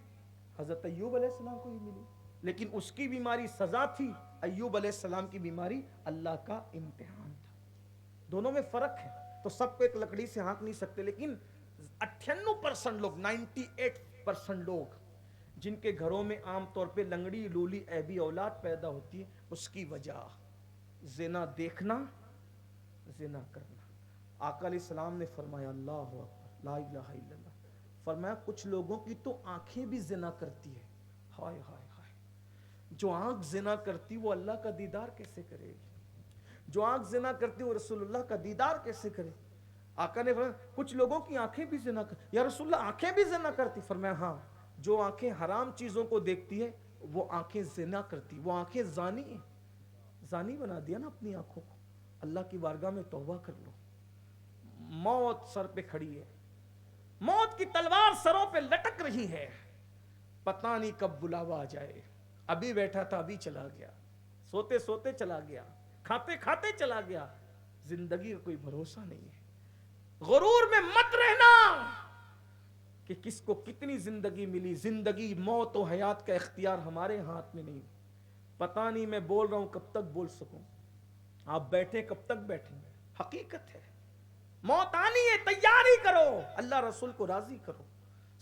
S1: حضرت ایوب علیہ السلام کو بھی ملی, لیکن اس کی بیماری سزا تھی, ایوب علیہ السلام کی بیماری اللہ کا امتحان تھا. دونوں میں فرق ہے. تو سب کو ایک لکڑی سے ہانک نہیں سکتے, لیکن 98% لوگ, 98% لوگ جن کے گھروں میں عام طور پہ لنگڑی لولی ایبی اولاد پیدا ہوتی ہے, اس کی وجہ زنا دیکھنا, زنا کرنا. آقا علیہ السلام نے فرمایا اللہ اکبر لا الہ الا اللہ, فرمایا کچھ لوگوں کی تو آنکھیں بھی زنا کرتی ہے. ہائے ہائے ہائے, جو آنکھ زنا کرتی وہ اللہ کا دیدار کیسے کرے گی؟ جو آنکھ زنا کرتی وہ رسول اللہ کا دیدار کیسے کرے؟ آقا نے فرمایا کچھ لوگوں کی آنکھیں بھی زنا کرتی. یا رسول اللہ آنکھیں بھی زنا کرتی؟ فرمایا ہاں, جو آنکھیں حرام چیزوں کو دیکھتی ہے وہ آنکھیں زنا کرتی, وہ آنکھیں زانی ہیں. زانی بنا دیا نا اپنی آنکھوں کو. اللہ کی بارگاہ میں توبہ کر لو. موت سر پہ کھڑی ہے, موت کی تلوار سروں پہ لٹک رہی ہے, پتہ نہیں کب بلاوا آ جائے. ابھی بیٹھا تھا ابھی چلا گیا, سوتے سوتے چلا گیا, کھاتے کھاتے چلا گیا. زندگی کا کوئی بھروسہ نہیں ہے. غرور میں مت رہنا کہ کس کو کتنی زندگی ملی. زندگی موت و حیات کا اختیار ہمارے ہاتھ میں نہیں. پتہ نہیں میں بول رہا ہوں کب تک بول سکوں, آپ بیٹھے کب تک بیٹھیں گے. حقیقت ہے موت آنی ہے, تیاری کرو, اللہ رسول کو راضی کرو,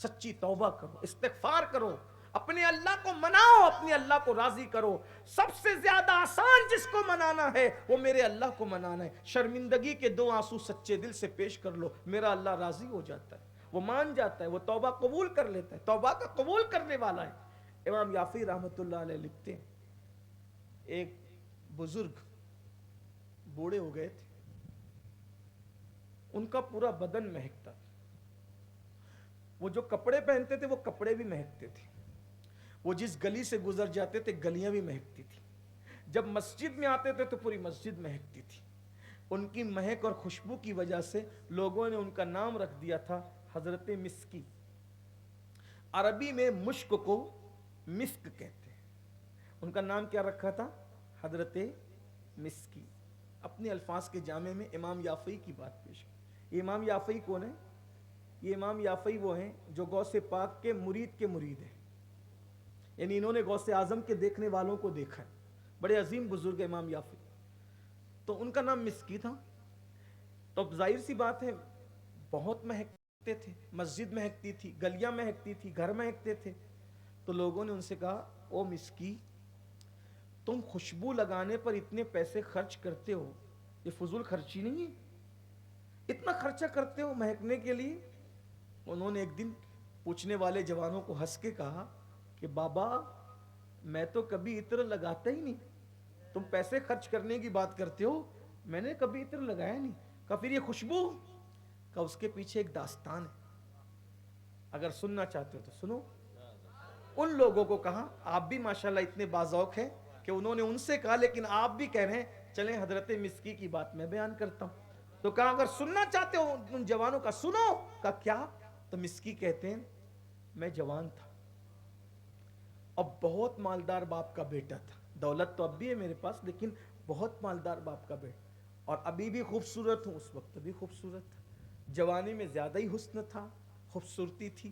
S1: سچی توبہ کرو, استغفار کرو, اپنے اللہ کو مناؤ, اپنے اللہ کو راضی کرو. سب سے زیادہ آسان جس کو منانا ہے وہ میرے اللہ کو منانا ہے. شرمندگی کے 2 آنسو سچے دل سے پیش کر لو, میرا اللہ راضی ہو جاتا ہے, وہ مان جاتا ہے, وہ توبہ قبول کر لیتا ہے, توبہ کا قبول کرنے والا ہے. امام یافعی رحمۃ اللہ علیہ لکھتے ہیں ایک بزرگ بوڑھے ہو گئے تھے, ان کا پورا بدن مہکتا تھا. وہ جو کپڑے پہنتے تھے وہ کپڑے بھی مہکتے تھے, وہ جس گلی سے گزر جاتے تھے گلیاں بھی مہکتی تھی, جب مسجد میں آتے تھے تو پوری مسجد مہکتی تھی. ان کی مہک اور خوشبو کی وجہ سے لوگوں نے ان کا نام رکھ دیا تھا حضرت مسکی. عربی میں مشک کو مسک کہتے ہیں, ان کا نام کیا رکھا تھا؟ حضرت مسکی. اپنے الفاظ کے جامع میں امام یافعی کی بات پیش کی. یہ امام یافعی کون ہے؟ یہ امام یافعی وہ ہیں جو غوث پاک کے مرید ہیں, یعنی انہوں نے غوث اعظم کے دیکھنے والوں کو دیکھا ہے. بڑے عظیم بزرگ امام یافعی. تو ان کا نام مسکی تھا. تو ظاہر سی بات ہے بہت مہکتے تھے, مسجد مہکتی تھی, گلیاں مہکتی تھی, گھر مہکتے تھے. تو لوگوں نے ان سے کہا او مسکی, تم خوشبو لگانے پر اتنے پیسے خرچ کرتے ہو, یہ فضول خرچی نہیں ہے؟ اتنا خرچہ کرتے ہو مہکنے کے لیے؟ انہوں نے ایک دن پوچھنے والے جوانوں کو ہنس کے کہا کہ بابا میں تو کبھی عطر لگاتا ہی نہیں, تم پیسے خرچ کرنے کی بات کرتے ہو, میں نے کبھی عطر لگایا نہیں. کہا پھر یہ خوشبو؟ کہا اس کے پیچھے ایک داستان ہے, اگر سننا چاہتے ہو تو سنو. ان لوگوں کو کہا, آپ بھی ماشاءاللہ اتنے باذوق ہیں کہ انہوں نے ان سے کہا لیکن آپ بھی کہہ رہے ہیں چلیں حضرت مسکی کی بات میں بیان کرتا ہوں. تو کہا اگر سننا چاہتے ہو ان جوانوں کا سنو. کہا کیا؟ تو مسکی کہتے ہیں میں جوان تھا, اب بہت مالدار باپ کا بیٹا تھا, دولت تو اب بھی ہے میرے پاس لیکن بہت مالدار باپ کا بیٹا, اور ابھی بھی خوبصورت ہوں, اس وقت بھی خوبصورت تھا, جوانی میں زیادہ ہی حسن تھا, خوبصورتی تھی.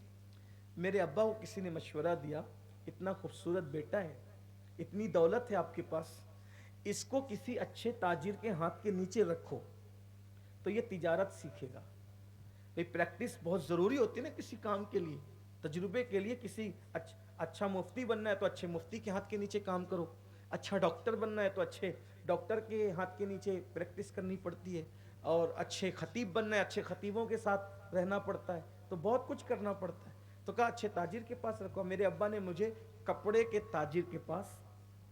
S1: میرے ابا کو کسی نے مشورہ دیا اتنا خوبصورت بیٹا ہے, اتنی دولت ہے آپ کے پاس, اس کو کسی اچھے تاجر کے ہاتھ کے نیچے رکھو تو یہ تجارت سیکھے گا. پریکٹس بہت ضروری ہوتی ہے نا کسی کام کے لیے, تجربے کے لیے. کسی اچھا مفتی بننا ہے تو اچھے مفتی کے ہاتھ کے نیچے کام کرو, اچھا ڈاکٹر بننا ہے تو اچھے ڈاکٹر کے ہاتھ کے نیچے پریکٹس کرنی پڑتی ہے, اور اچھے خطیب بننا ہے اچھے خطیبوں کے ساتھ رہنا پڑتا ہے, تو بہت کچھ کرنا پڑتا ہے. تو کہا اچھے تاجر کے پاس رکھو. میرے ابا نے مجھے کپڑے کے تاجر کے پاس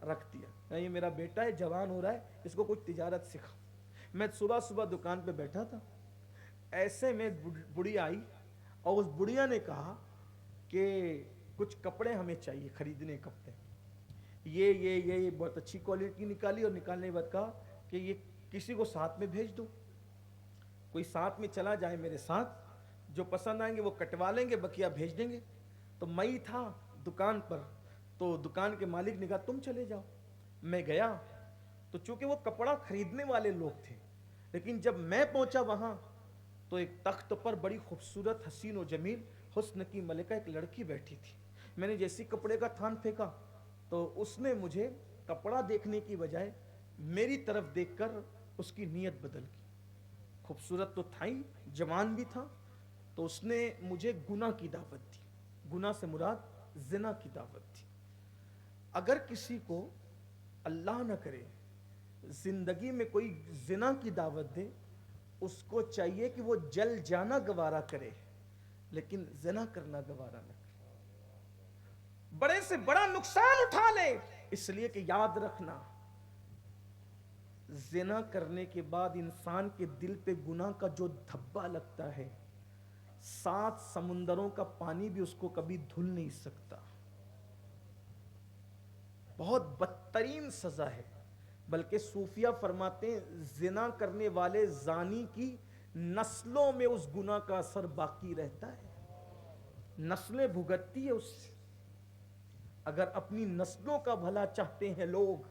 S1: رکھ دیا, یہ میرا بیٹا ہے جوان ہو رہا ہے, اس کو کچھ تجارت سکھا. میں صبح صبح دکان پہ بیٹھا تھا, ایسے میں بڑھیا آئی اور اس بڑھیا نے کہا کہ کچھ کپڑے ہمیں چاہیے, خریدنے کپڑے. یہ بہت اچھی کوالٹی نکالی، اور نکالنے کے بعد کہا کہ یہ کسی کو ساتھ میں بھیج دو، کوئی ساتھ میں چلا جائے میرے ساتھ، جو پسند آئیں گے وہ کٹوا لیں گے، بقیہ بھیج دیں گے۔ تو میں ہی تھا دکان پر، تو دکان کے مالک نے کہا تم چلے جاؤ۔ میں گیا تو چونکہ وہ کپڑا خریدنے والے لوگ تھے، لیکن جب میں پہنچا وہاں تو ایک تخت پر بڑی خوبصورت حسین و جمیل حسن کی ملکہ ایک لڑکی بیٹھی تھی۔ میں نے جیسی کپڑے کا تھان پھینکا تو اس نے مجھے کپڑا دیکھنے کی بجائے میری طرف دیکھ کر اس کی نیت بدل کی۔ خوبصورت تو تھا ہی، جوان بھی تھا، تو اس نے مجھے گناہ کی دعوت دی۔ گناہ سے مراد زنا کی دعوت دی۔ اگر کسی کو اللہ نہ کرے زندگی میں کوئی زنا کی دعوت دے، اس کو چاہیے کہ وہ جل جانا گوارا کرے، لیکن زنا کرنا گوارا نہ کرے، بڑے سے بڑا نقصان اٹھا لے، اس لیے کہ یاد رکھنا زنا کرنے کے بعد انسان کے دل پہ گناہ کا جو دھبا لگتا ہے، 7 سمندروں کا پانی بھی اس کو کبھی دھل نہیں سکتا۔ بہت بدترین سزا ہے۔ بلکہ صوفیہ فرماتے ہیں زنا کرنے والے زانی کی نسلوں میں اس گناہ کا اثر باقی رہتا ہے، نسلیں بھگتتی ہے اس سے۔ اگر اپنی نسلوں کا بھلا چاہتے ہیں لوگ،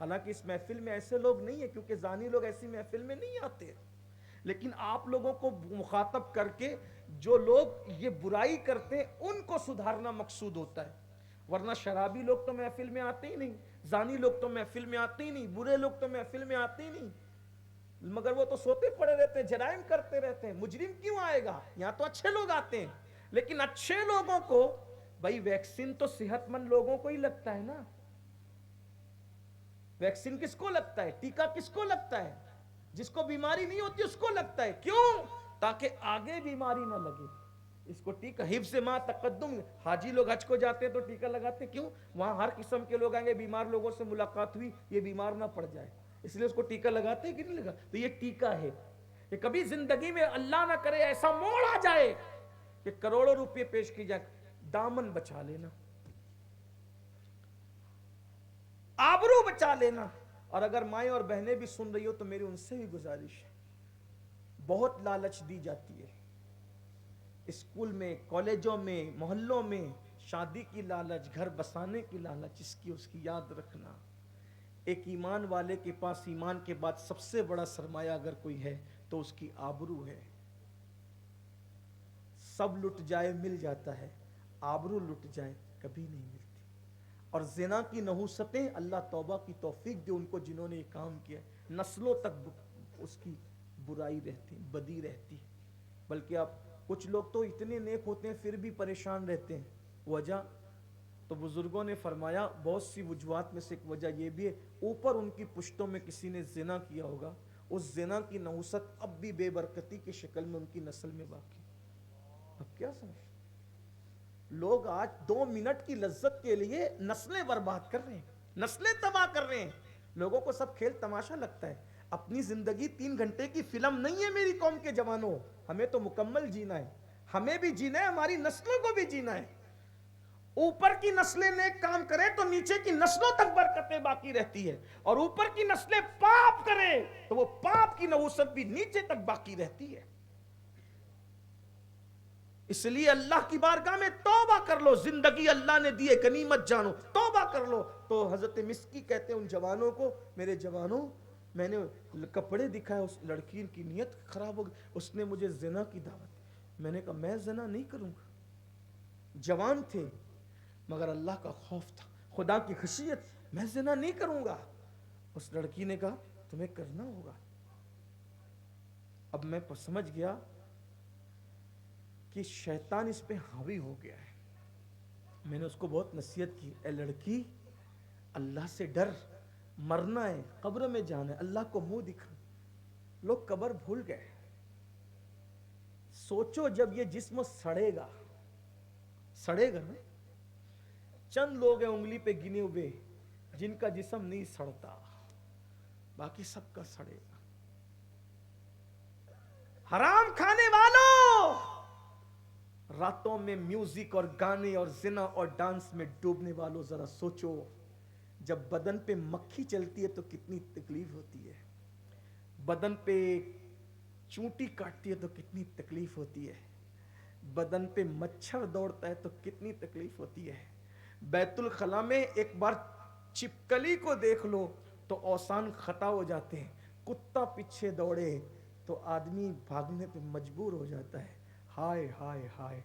S1: حالانکہ اس محفل میں ایسے لوگ نہیں ہیں کیونکہ زانی لوگ ایسی محفل میں نہیں آتے، لیکن آپ لوگوں کو مخاطب کر کے جو لوگ یہ برائی کرتے ہیں ان کو سدھارنا مقصود ہوتا ہے، ورنہ شرابی لوگ تو محفل میں آتے ہی نہیں، زانی لوگ تو محفل میں آتے ہی نہیں، برے لوگ تو محفل میں آتے ہی نہیں، مگر وہ تو سوتے پڑے رہتے ہیں، جرائم کرتے رہتے ہیں، مجرم کیوں آئے گا؟ یہاں تو اچھے لوگ آتے ہیں۔ لیکن اچھے لوگوں کو بھائی ویکسین تو صحت مند لوگوں کو ہی لگتا ہے نا، ویکسین کس کو لگتا ہے؟ ٹیکہ کس کو لگتا ہے؟ جس کو بیماری نہیں ہوتی اس کو لگتا ہے، کیوں؟ تاکہ آگے بیماری نہ لگے۔ اس کو ٹیکہ حفظ ما تقدم، حاجی لوگ حج کو جاتے ہیں تو ٹیکہ لگاتے ہیں، کیوں؟ وہاں ہر قسم کے لوگ آئیں گے، بیمار لوگوں سے ملاقات ہوئی، یہ بیمار نہ پڑ جائے، اس لیے اس کو ٹیکہ لگاتے ہیں کہ نہیں لگا؟ تو یہ ٹیکہ ہے کہ کبھی زندگی میں اللہ نہ کرے ایسا موڑ آ جائے کہ کروڑوں روپے پیش کی جائے، دامن بچا لینا، آبرو بچا لینا۔ اور اگر مائیں اور بہنیں بھی سن رہی ہو تو میری ان سے بھی گزارش ہے، بہت لالچ دی جاتی ہے اسکول میں، کالجوں میں، محلوں میں، شادی کی لالچ، گھر بسانے کی لالچ، اس کی یاد رکھنا۔ ایک ایمان والے کے پاس ایمان کے بعد سب سے بڑا سرمایہ اگر کوئی ہے تو اس کی آبرو ہے۔ سب لٹ جائے مل جاتا ہے، آبرو لٹ جائے کبھی نہیں ملتی۔ اور زنا کی نحوستیں اللہ توبہ کی توفیق دے ان کو جنہوں نے یہ کام کیا، نسلوں تک اس کی برائی رہتی، بدی رہتی۔ بلکہ اب کچھ لوگ تو اتنے نیک ہوتے ہیں پھر بھی پریشان رہتے ہیں، وجہ تو بزرگوں نے فرمایا بہت سی وجوہات میں سے ایک وجہ یہ بھی ہے، اوپر ان کی پشتوں میں کسی نے زنا کیا ہوگا، اس زنا کی نحوست اب بھی بے برکتی کی شکل میں ان کی نسل میں باقی۔ اب کیا سمجھ؟ لوگ آج 2 منٹ کی لذت کے لیے نسلیں برباد کر رہے ہیں، نسلیں تباہ کر رہے ہیں۔ لوگوں کو سب کھیل تماشا لگتا ہے، اپنی زندگی 3 گھنٹے کی فلم نہیں ہے میری قوم کے جوانوں، ہمیں تو مکمل جینا ہے، ہمیں بھی جینا ہے، ہماری نسلوں کو بھی جینا ہے۔ اوپر کی نسلیں نیک کام کریں تو نیچے کی نسلوں تک برکتیں باقی رہتی ہے، اور اوپر کی نسلیں پاپ کریں تو وہ پاپ کی نحوست بھی نیچے تک باقی رہتی ہے۔ اس لیے اللہ کی بارگاہ میں توبہ کر لو، زندگی اللہ نے دی ہے غنیمت جانو، توبہ کر لو۔ تو حضرت مسکی کہتے ہیں ان جوانوں کو، میرے جوانوں میں نے کپڑے دکھائے، اس لڑکی کی نیت خراب ہو گئی، اس نے مجھے زنا کی دعوت دی، میں نے کہا میں زنا نہیں کروں گا۔ جوان تھے مگر اللہ کا خوف تھا، خدا کی خشیت، میں زنا نہیں کروں گا۔ اس لڑکی نے کہا تمہیں کرنا ہوگا۔ اب میں سمجھ گیا کہ شیطان اس پہ حاوی ہو گیا ہے۔ میں نے اس کو بہت نصیحت کی، اے لڑکی اللہ سے ڈر، مرنا ہے، قبر میں جانا ہے، اللہ کو منہ دکھا۔ لوگ قبر بھول گئے۔ سوچو جب یہ جسم سڑے گا نا، چند لوگ ہیں انگلی پہ گنے ہوئے جن کا جسم نہیں سڑتا، باقی سب کا سڑے گا۔ حرام کھانے والوں، راتوں میں میوزک اور گانے اور زنا اور ڈانس میں ڈوبنے والوں، ذرا سوچو جب بدن پہ مکھی چلتی ہے تو کتنی تکلیف ہوتی ہے، بدن پہ چونٹی کاٹتی ہے تو کتنی تکلیف ہوتی ہے، بدن پہ مچھر دوڑتا ہے تو کتنی تکلیف ہوتی ہے۔ بیت الخلاء میں ایک بار چھپکلی کو دیکھ لو تو اوسان خطا ہو جاتے ہیں، کتا پیچھے دوڑے تو آدمی بھاگنے پہ مجبور ہو جاتا ہے۔ ہائے ہائے ہائے،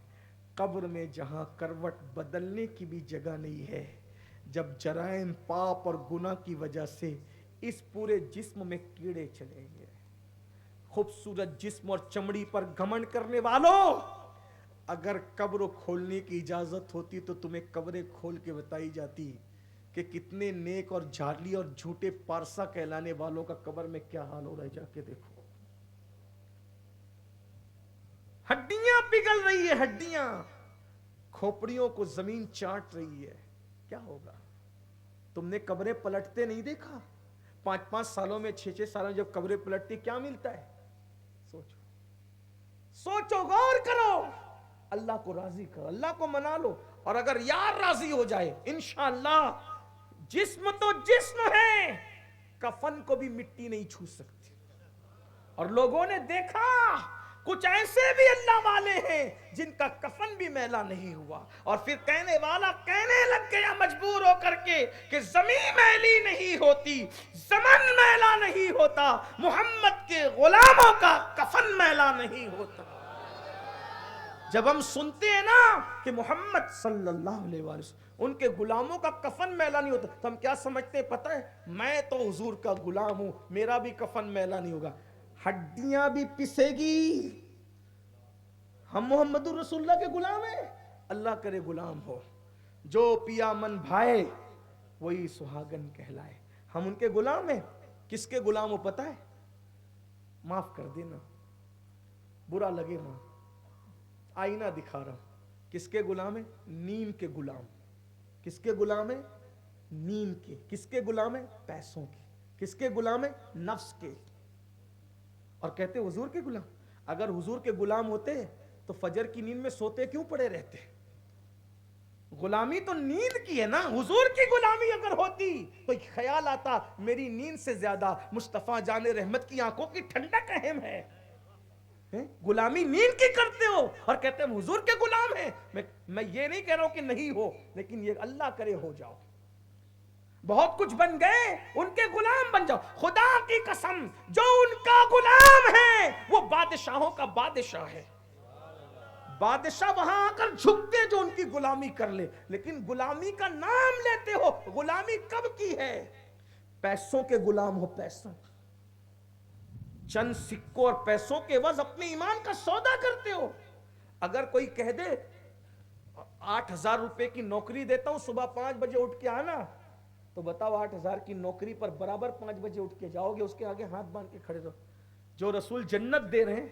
S1: قبر میں جہاں کروٹ بدلنے کی بھی جگہ نہیں ہے، جب جرائم پاپ اور گناہ کی وجہ سے اس پورے جسم میں کیڑے چلیں گے۔ خوبصورت جسم اور چمڑی پر گھمنڈ کرنے والوں، اگر قبر کھولنے کی اجازت ہوتی تو تمہیں قبریں کھول کے بتائی جاتی کہ کتنے نیک اور جھالی اور جھوٹے پارسا کہلانے والوں کا قبر میں کیا حال ہو رہا ہے، جا کے دیکھو۔ ہڈیاں پگھل رہی ہے، ہڈیاں، کھوپڑیوں کو زمین چاٹ رہی ہے، کیا ہوگا؟ تم نے قبریں پلٹتے نہیں دیکھا؟ 5-5 سالوں میں 6-6 سالوں میں جب قبریں پلٹتی کیا ملتا ہے؟ سوچو، سوچو، غور کرو، اللہ کو راضی کرو، اللہ کو منا لو، اور اگر یار راضی ہو جائے انشاءاللہ جسم تو جسم ہے، کفن کو بھی مٹی نہیں چھو سکتی۔ اور لوگوں نے دیکھا کچھ ایسے بھی اللہ والے ہیں جن کا کفن بھی میلا نہیں ہوا، اور پھر کہنے والا کہنے لگ گیا مجبور ہو کر کے کہ زمین میلی نہیں ہوتی، زمن میلا نہیں ہوتا، محمد کے غلاموں کا کفن میلا نہیں ہوتا۔ جب ہم سنتے ہیں نا کہ محمد صلی اللہ علیہ وسلم ان کے غلاموں کا کفن میلا نہیں ہوتا تو ہم کیا سمجھتے ہیں پتہ ہے؟ میں تو حضور کا غلام ہوں، میرا بھی کفن میلا نہیں ہوگا، ہڈیاں بھی پسے گی۔ ہم محمد رسول اللہ کے غلام ہیں، اللہ کرے غلام ہو، جو پیا من بھائے وہی سہاگن کہلائے۔ ہم ان کے غلام ہیں، کس کے غلام ہو پتہ ہے؟ معاف کر دینا، برا لگے ماں، آئینہ دکھا رہا ہوں، کس کے غلام ہیں؟ نیم کے غلام۔ کس کے غلام ہیں؟ نیم کے۔ کس کے غلام ہیں؟ پیسوں کے۔ کس کے غلام ہیں؟ نفس کے۔ اور کہتے حضور کے غلام۔ اگر حضور کے غلام ہوتے تو فجر کی نیند میں سوتے کیوں پڑے رہتے؟ غلامی تو نیند کی ہے نا، حضور کی غلامی اگر ہوتی تو خیال آتا میری نیند سے زیادہ مصطفیٰ جان رحمت کی آنکھوں کی ٹھنڈک اہم ہے۔ غلامی نیند کی کرتے ہو اور کہتے ہیں حضور کے غلام ہیں۔ میں یہ نہیں کہہ رہا ہوں کہ نہیں ہو، لیکن یہ اللہ کرے ہو جاؤ، بہت کچھ بن گئے، ان کے غلام بن جاؤ۔ خدا کی قسم جو ان کا غلام ہے وہ بادشاہوں کا بادشاہ ہے، بادشاہ وہاں آ کر جھکتے جو ان کی غلامی کر لے، لیکن غلامی کا نام لیتے ہو۔ غلامی کب کی ہے؟ پیسوں کے غلام ہو، پیسوں، چند سکوں اور پیسوں کے عوض اپنے ایمان کا سودا کرتے ہو۔ اگر کوئی کہہ دے 8,000 روپے کی نوکری دیتا ہوں، صبح 5 بجے اٹھ کے آنا، تو بتاؤ 8,000 کی نوکری پر برابر 5 بجے اٹھ کے جاؤ گے؟ اس کے آگے ہاتھ باندھ کے کھڑے رہو۔ جو رسول جنت دے رہے ہیں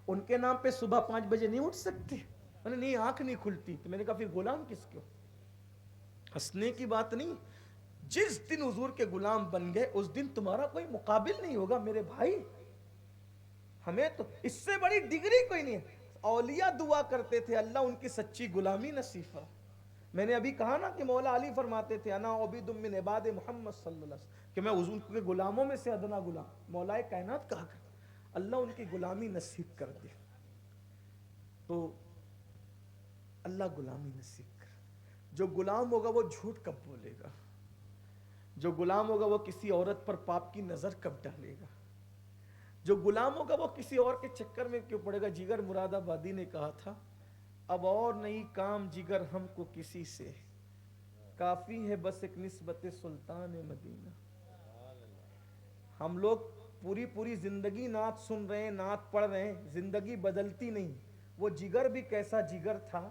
S1: ان کے نام پہ صبح 5 بجے نہیں اٹھ سکتے؟ نہیں، آنکھ نہیں کھلتی۔ تو میں نے کہا پھر غلام کس کے ہو؟ ہنسنے کی بات نہیں، جس دن حضور کے غلام بن گئے اس دن تمہارا کوئی مقابل نہیں ہوگا میرے بھائی۔ ہمیں تو اس سے بڑی ڈگری کوئی نہیں ہے۔ اولیاء دعا کرتے تھے اللہ ان کی سچی غلامی نصیب فرما۔ میں نے ابھی کہا نا کہ مولا علی فرماتے تھے انا عبید من عباد محمد صلی اللہ علیہ وسلم، کہ میں حضور کے غلاموں میں سے ادنا غلام۔ مولا کائنات کہا کرتا اللہ ان کی غلامی نصیب کر دے، تو اللہ غلامی نصیب کر۔ جو غلام ہوگا وہ جھوٹ کب بولے گا؟ جو غلام ہوگا وہ کسی عورت پر پاپ کی نظر کب ڈالے گا؟ جو غلام ہوگا وہ کسی اور کے چکر میں کیوں پڑے گا؟ جگر مراد آبادی نے کہا تھا اب اور نہیں کام جگر ہم کو کسی سے، کافی ہے بس ایک نسبت سلطان مدینہ۔ ہم لوگ پوری زندگی نعت سن رہے ہیں، نعت پڑھ رہے ہیں، زندگی بدلتی نہیں۔ وہ جگر بھی کیسا جگر تھا،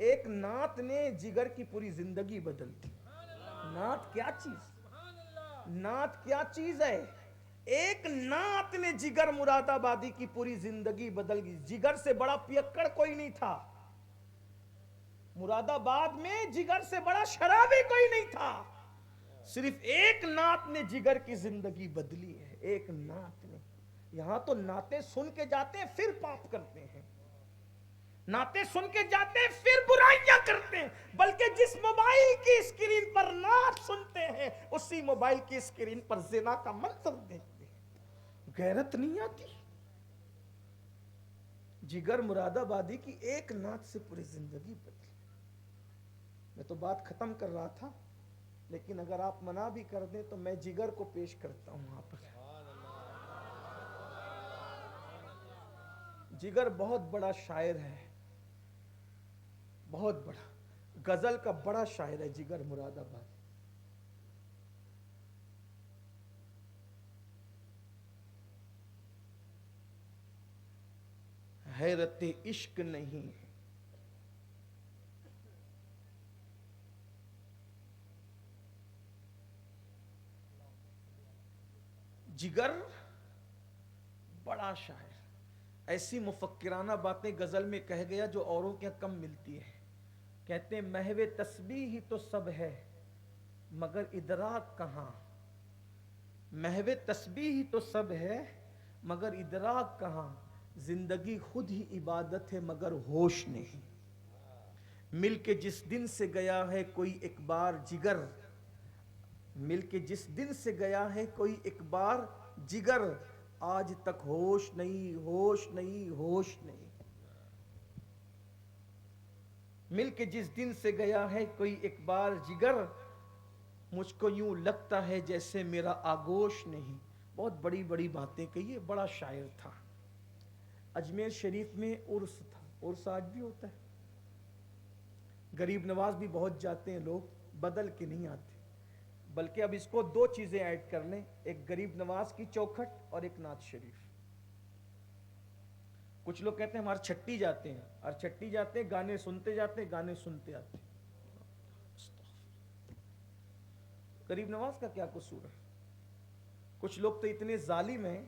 S1: ایک نعت نے جگر کی پوری زندگی بدل دی۔ نعت کیا چیز، نعت کیا چیز ہے؟ ایک نعت نے جگر مراد آبادی کی پوری زندگی بدل گئی۔ جگر سے بڑا پیکڑ کوئی نہیں تھا مراد آباد میں، جگر سے بڑا شرابی کوئی نہیں تھا، صرف ایک نعت نے جگر کی زندگی بدلی ہے، ایک نعت نے۔ یہاں تو نعتیں سن کے جاتے ہیں پھر پاپ کرتے ہیں۔ نعتیں سن کے جاتے ہیں پھر برائیاں کرتے ہیں، بلکہ جس موبائل کی اسکرین پر نعت سنتے ہیں اسی موبائل کی اسکرین پر زنا کا منظر دیکھتے ہیں۔ غیرت نہیں آتی؟ جگر مراد آبادی کی ایک نعت سے پوری زندگی بدلی۔ میں تو بات ختم کر رہا تھا، لیکن اگر آپ منع بھی کر دیں تو میں جگر کو پیش کرتا ہوں وہاں پر۔ جگر بہت بڑا شاعر ہے، بہت بڑا، غزل کا بڑا شاعر ہے جگر مراد آبادی۔ حیرت عشق نہیں، جگر بڑا شاعر، ایسی مفکرانہ باتیں غزل میں کہہ گیا جو اوروں کے کم ملتی ہے۔ کہتے ہیں محو تسبیح ہی تو سب ہے مگر ادراک کہاں، محو تسبیح ہی تو سب ہے مگر ادراک کہاں، زندگی خود ہی عبادت ہے مگر ہوش نہیں۔ مل کے جس دن سے گیا ہے کوئی ایک بار جگر، مل کے جس دن سے گیا ہے کوئی ایک بار جگر، آج تک ہوش نہیں، ہوش نہیں، ہوش نہیں۔ مل کے جس دن سے گیا ہے کوئی ایک بار جگر، مجھ کو یوں لگتا ہے جیسے میرا آگوش نہیں۔ بہت بڑی بڑی باتیں کہی ہے، بڑا شاعر تھا۔ اجمیر شریف میں عرس تھا، عرس آج بھی ہوتا ہے، غریب نواز بھی بہت جاتے ہیں لوگ، بدل کے نہیں آتے، بلکہ اب اس کو دو چیزیں ایڈ کر لیں، ایک غریب نواز کی چوکھٹ اور ایک نعت شریف۔ کچھ لوگ کہتے ہیں ہمارے چھٹی جاتے ہیں، اور چھٹی جاتے ہیں گانے سنتے جاتے ہیں، گانے سنتے آتے ہیں۔ غریب نواز کا کیا قصور ہے؟ کچھ لوگ تو اتنے ظالم ہیں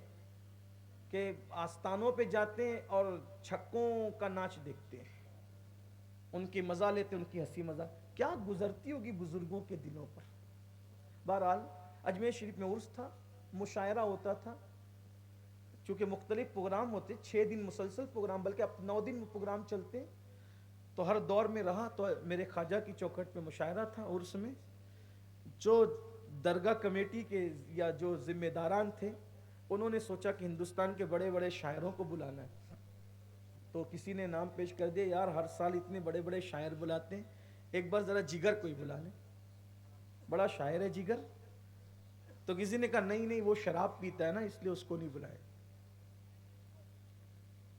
S1: کہ آستانوں پہ جاتے ہیں اور چھکوں کا ناچ دیکھتے ہیں، ان کی مزہ لیتے، ان کی ہنسی مزاق کیا گزرتی ہوگی بزرگوں کے دلوں پر۔ بہرحال اجمیر شریف میں عرس تھا، مشاعرہ ہوتا تھا، چونکہ مختلف پروگرام ہوتے، 6 دن مسلسل پروگرام، بلکہ اب 9 دن پروگرام چلتے، تو ہر دور میں رہا۔ تو میرے خواجہ کی چوکھٹ پہ مشاعرہ تھا عرس میں، جو درگاہ کمیٹی کے یا جو ذمہ داران تھے انہوں نے سوچا کہ ہندوستان کے بڑے بڑے شاعروں کو بلانا ہے، تو کسی نے نام پیش کر دیا یار ہر سال اتنے بڑے بڑے شاعر بلاتے ہیں، ایک بار ذرا جگر کو ہی بلا لیں، بڑا شاعر ہے جگر۔ تو کسی نے کہا نہیں نہیں وہ شراب پیتا ہے نا اس لیے اس کو نہیں بلائے،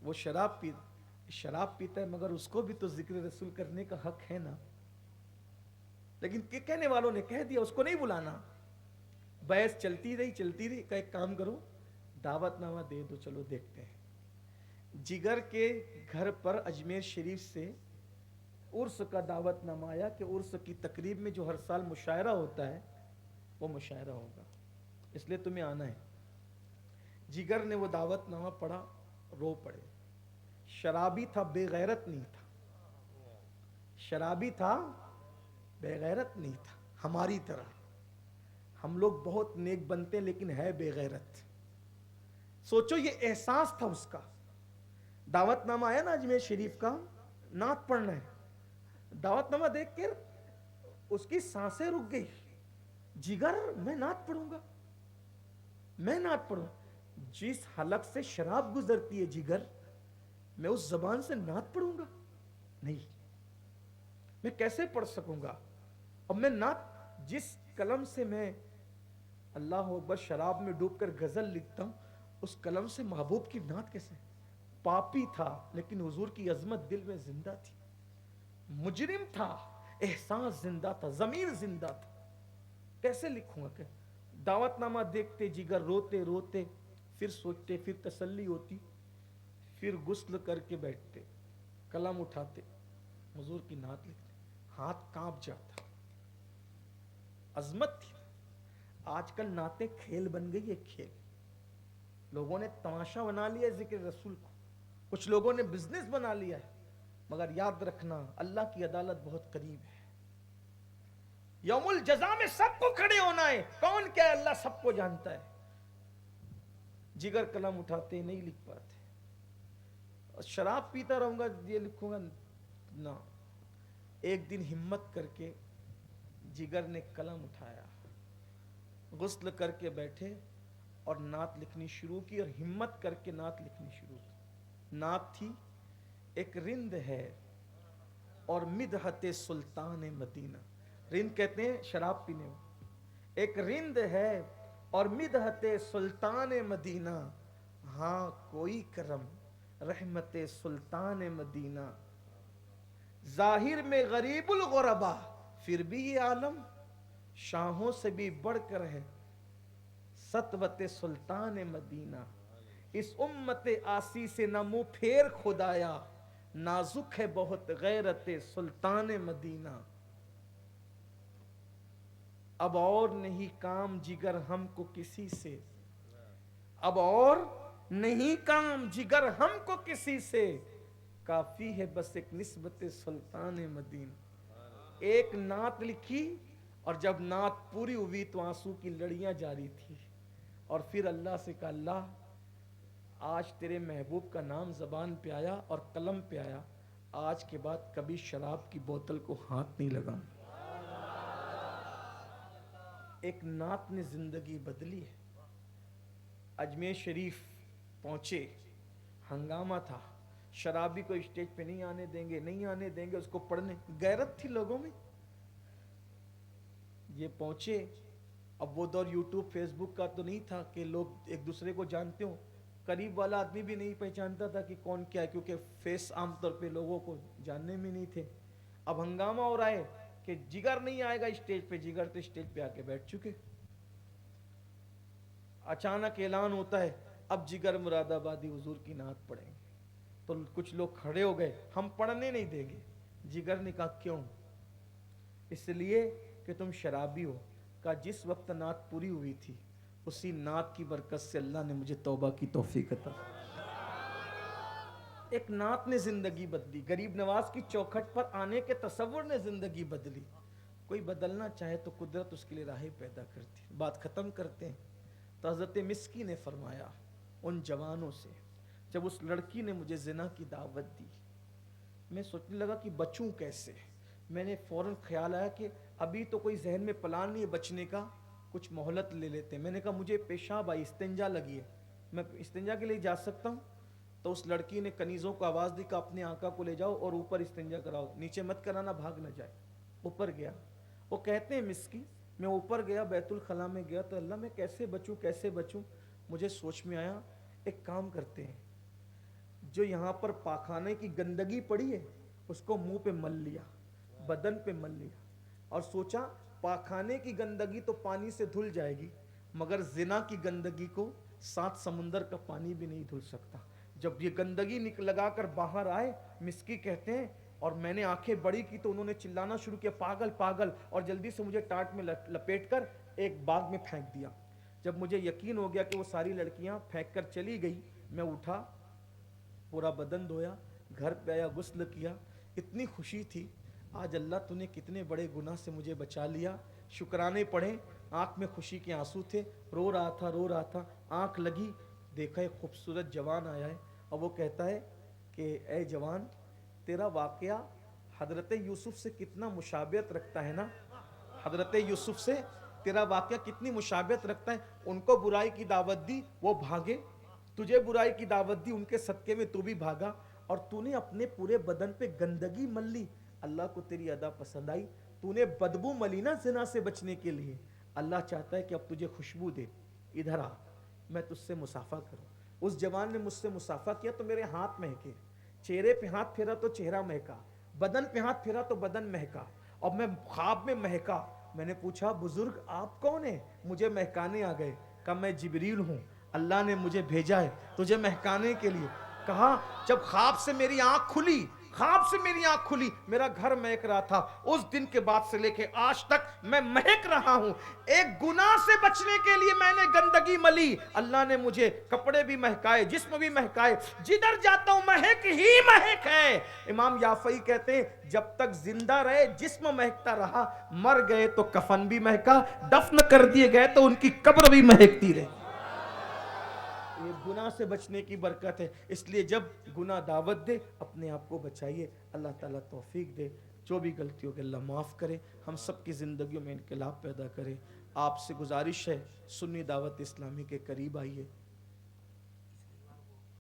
S1: وہ شراب پیتا ہے مگر اس کو بھی تو ذکر رسول کرنے کا حق ہے نا۔ لیکن کہنے والوں نے کہہ دیا اس کو نہیں بلانا، بحث چلتی رہی کہ ایک کام کرو دعوت نامہ دے دو، چلو دیکھتے ہیں۔ جگر کے گھر پر اجمیر شریف سے عرس کا دعوت نامہ آیا کہ عرس کی تقریب میں جو ہر سال مشاعرہ ہوتا ہے وہ مشاعرہ ہوگا، اس لیے تمہیں آنا ہے۔ جگر نے وہ دعوت نامہ پڑھا، رو پڑے۔ شرابی تھا، بے غیرت نہیں تھا، شرابی تھا، بے غیرت نہیں تھا۔ ہماری طرح ہم لوگ بہت نیک بنتے ہیں لیکن ہے بے غیرت۔ سوچو یہ احساس تھا اس کا۔ دعوت نامہ آیا نا اجمیر شریف کا، نعت پڑھنا ہے، دعوت نامہ دیکھ کر اس کی سانسیں رک گئی۔ جگر میں نعت پڑھوں گا، میں نعت پڑھوں، جس حلق سے شراب گزرتی ہے جگر، میں اس زبان سے نعت پڑھوں گا؟ نہیں، میں کیسے پڑھ سکوں گا؟ اب میں نعت جس قلم سے میں اللہ اکبر شراب میں ڈوب کر غزل لکھتا ہوں، اس قلم سے محبوب کی نعت کیسے؟ پاپی تھا لیکن حضور کی عظمت دل میں زندہ تھی، مجرم تھا احساس زندہ تھا، ضمیر زندہ تھا، کیسے لکھوں گا کہ؟ دعوت نامہ دیکھتے جگر روتے روتے، پھر سوچتے، پھر تسلی ہوتی، پھر غسل کر کے بیٹھتے، قلم اٹھاتے، حضور کی نعت لکھتے، ہاتھ کانپ جاتا، عظمت تھی۔ آج کل نعتیں کھیل بن گئی ہے، کھیل، لوگوں نے تماشا بنا لیا ہے ذکر رسول کو، کچھ لوگوں نے بزنس بنا لیا ہے، مگر یاد رکھنا اللہ کی عدالت بہت قریب ہے، یوم الجزا میں سب کو کھڑے ہونا ہے، کون کیا ہے اللہ سب کو جانتا ہے۔ جگر قلم اٹھاتے نہیں لکھ پاتے، شراب پیتا رہوں گا یہ لکھوں گا نا. ایک دن ہمت کر کے جگر نے قلم اٹھایا, غسل کر کے بیٹھے اور نعت لکھنی شروع کی, اور ہمت کر کے نعت لکھنی شروع کی. نعت تھی ایک رند ہے اور مدحت سلطان مدینہ. رند کہتے ہیں شراب پینے میں. ایک رند ہے اور مدحت سلطان مدینہ, ہاں کوئی کرم رحمت سلطان مدینہ. ظاہر میں غریب الغربا پھر بھی یہ عالم شاہوں سے بھی بڑھ کر ہے سطوت سلطان مدینہ. اس امت آسی سے نہ منہ پھیر خدایا, نازک ہے بہت غیرت سلطان مدینہ. اب اور نہیں کام جگر ہم کو کسی سے, اب اور نہیں کام جگر ہم کو کسی سے, کافی ہے بس ایک نسبت سلطان مدینہ. ایک نعت لکھی اور جب نعت پوری ہوئی تو آنسو کی لڑیاں جاری تھی, اور پھر اللہ سے کہا اللہ آج تیرے محبوب کا نام زبان پہ آیا اور قلم پہ آیا, آج کے بعد کبھی شراب کی بوتل کو ہاتھ نہیں لگا. ایک نعت نے زندگی بدلی ہے. اجمیر شریف پہنچے, ہنگامہ تھا, شرابی کو اسٹیج پہ نہیں آنے دیں گے, نہیں آنے دیں گے, اس کو پڑھنے. غیرت تھی لوگوں میں. یہ پہنچے. اب وہ دور یوٹیوب فیس بک کا تو نہیں تھا کہ لوگ ایک دوسرے کو جانتے ہوں, قریب والا آدمی بھی نہیں پہچانتا تھا کہ کون کیا ہے, کیونکہ فیس عام طور پہ لوگوں کو جاننے میں نہیں تھے. اب ہنگامہ ہو رہا ہے کہ جگر نہیں آئے گا اسٹیج پہ. جگر تو اسٹیج پہ آ کے بیٹھ چکے. اچانک اعلان ہوتا ہے اب جگر مراد آبادی حضور کی نعت پڑھیں گے. تو کچھ لوگ کھڑے ہو گئے, ہم پڑھنے نہیں دیں گے. جگر نے کہا کیوں؟ اس لیے کہ تم شرابی ہو. کہا جس وقت نعت پوری ہوئی تھی اسی نعت کی برکت سے اللہ نے مجھے توبہ کی توفیق عطا. ایک نعت نے زندگی بدلی. غریب نواز کی چوکھٹ پر آنے کے تصور نے زندگی بدلی. کوئی بدلنا چاہے تو قدرت اس کے لیے راہیں پیدا کرتی. بات ختم کرتے ہیں. تو حضرت مسکی نے فرمایا ان جوانوں سے, جب اس لڑکی نے مجھے زنا کی دعوت دی, میں سوچنے لگا کہ بچوں کیسے. میں نے فوراً خیال آیا کہ ابھی تو کوئی ذہن میں پلان نہیں ہے بچنے کا, کچھ مہلت لے لیتے. میں نے کہا مجھے پیشاب آئی, استنجا لگی ہے, میں استنجا کے لیے جا سکتا ہوں؟ تو اس لڑکی نے کنیزوں کو آواز دی کہ اپنے آقا کو لے جاؤ اور اوپر استنجا کراؤ, نیچے مت کرانا بھاگ نہ جائے. اوپر گیا. وہ کہتے ہیں مسکی میں اوپر گیا, بیت الخلاء میں گیا, تو اللہ میں کیسے بچوں کیسے بچوں. مجھے سوچ میں آیا ایک کام کرتے ہیں, جو یہاں پر پاخانے کی گندگی پڑی ہے اس کو منہ پہ مل لیا, بدن پہ مل لیا, اور سوچا پاخانے کی گندگی تو پانی سے دھل جائے گی, مگر زنا کی گندگی کو 7 سمندر کا پانی بھی نہیں دھل سکتا. جب یہ گندگی لگا کر باہر آئے, مسکی کہتے ہیں, اور میں نے آنکھیں بڑی کی تو انہوں نے چلانا شروع کیا پاگل پاگل, اور جلدی سے مجھے ٹاٹ میں لپیٹ کر ایک باغ میں پھینک دیا. جب مجھے یقین ہو گیا کہ وہ ساری لڑکیاں پھینک کر چلی گئی, میں اٹھا, پورا بدن دھویا, گھر پہ آیا, غسل کیا. اتنی خوشی تھی, آج اللہ تو نے کتنے بڑے گناہ سے مجھے بچا لیا, شکرانے پڑھے. آنکھ میں خوشی کے آنسو تھے, رو رہا تھا. آنکھ لگی, دیکھا ایک خوبصورت جوان آیا ہے, اور وہ کہتا ہے کہ اے جوان تیرا واقعہ حضرت یوسف سے کتنا مشابہت رکھتا ہے نا, حضرت یوسف سے تیرا واقعہ کتنی مشابہت رکھتا ہے. ان کو برائی کی دعوت دی, وہ بھاگے, تجھے برائی کی دعوت دی, ان کے صدقے میں تو بھی بھاگا, اور تو نے اپنے پورے بدن پہ گندگی مل لی. اللہ کو تیری ادا پسند آئی, تو نے بدبو ملی نا زنا سے بچنے کے لیے. اللہ چاہتا ہے کہ اب تجھے خوشبو دے, ادھر آ, میں تجھ سے مصافحہ کروں. اس جوان نے مجھ سے مصافحہ کیا تو میرے ہاتھ مہکے, چہرے پہ ہاتھ پھیرا تو چہرہ مہکا, بدن پہ ہاتھ پھیرا تو بدن مہکا, اور میں خواب میں مہکا. میں نے پوچھا بزرگ آپ کون ہیں؟ مجھے مہکانے آ گئے. کہا میں جبریل ہوں, اللہ نے مجھے بھیجا ہے تجھے مہکانے کے لیے. کہا جب خواب سے میری آنکھ کھلی, میرا گھر مہک رہا تھا. اس دن کے بعد سے لے کے آج تک میں مہک رہا ہوں. ایک گناہ سے بچنے کے لیے میں نے گندگی ملی, اللہ نے مجھے کپڑے بھی مہکائے, جسم بھی مہکائے, جدھر جاتا ہوں مہک ہی مہک ہے. امام یافعی کہتے ہیں جب تک زندہ رہے جسم مہکتا رہا, مر گئے تو کفن بھی مہکا, دفن کر دیے گئے تو ان کی قبر بھی مہکتی رہی. یہ گناہ سے بچنے کی برکت ہے. اس لیے جب گناہ دعوت دے اپنے آپ کو بچائیے. اللہ تعالیٰ توفیق دے. جو بھی غلطی ہو کہ اللہ معاف کرے. ہم سب کی زندگیوں میں انقلاب پیدا کرے. آپ سے گزارش ہے سنی دعوت اسلامی کے قریب آئیے.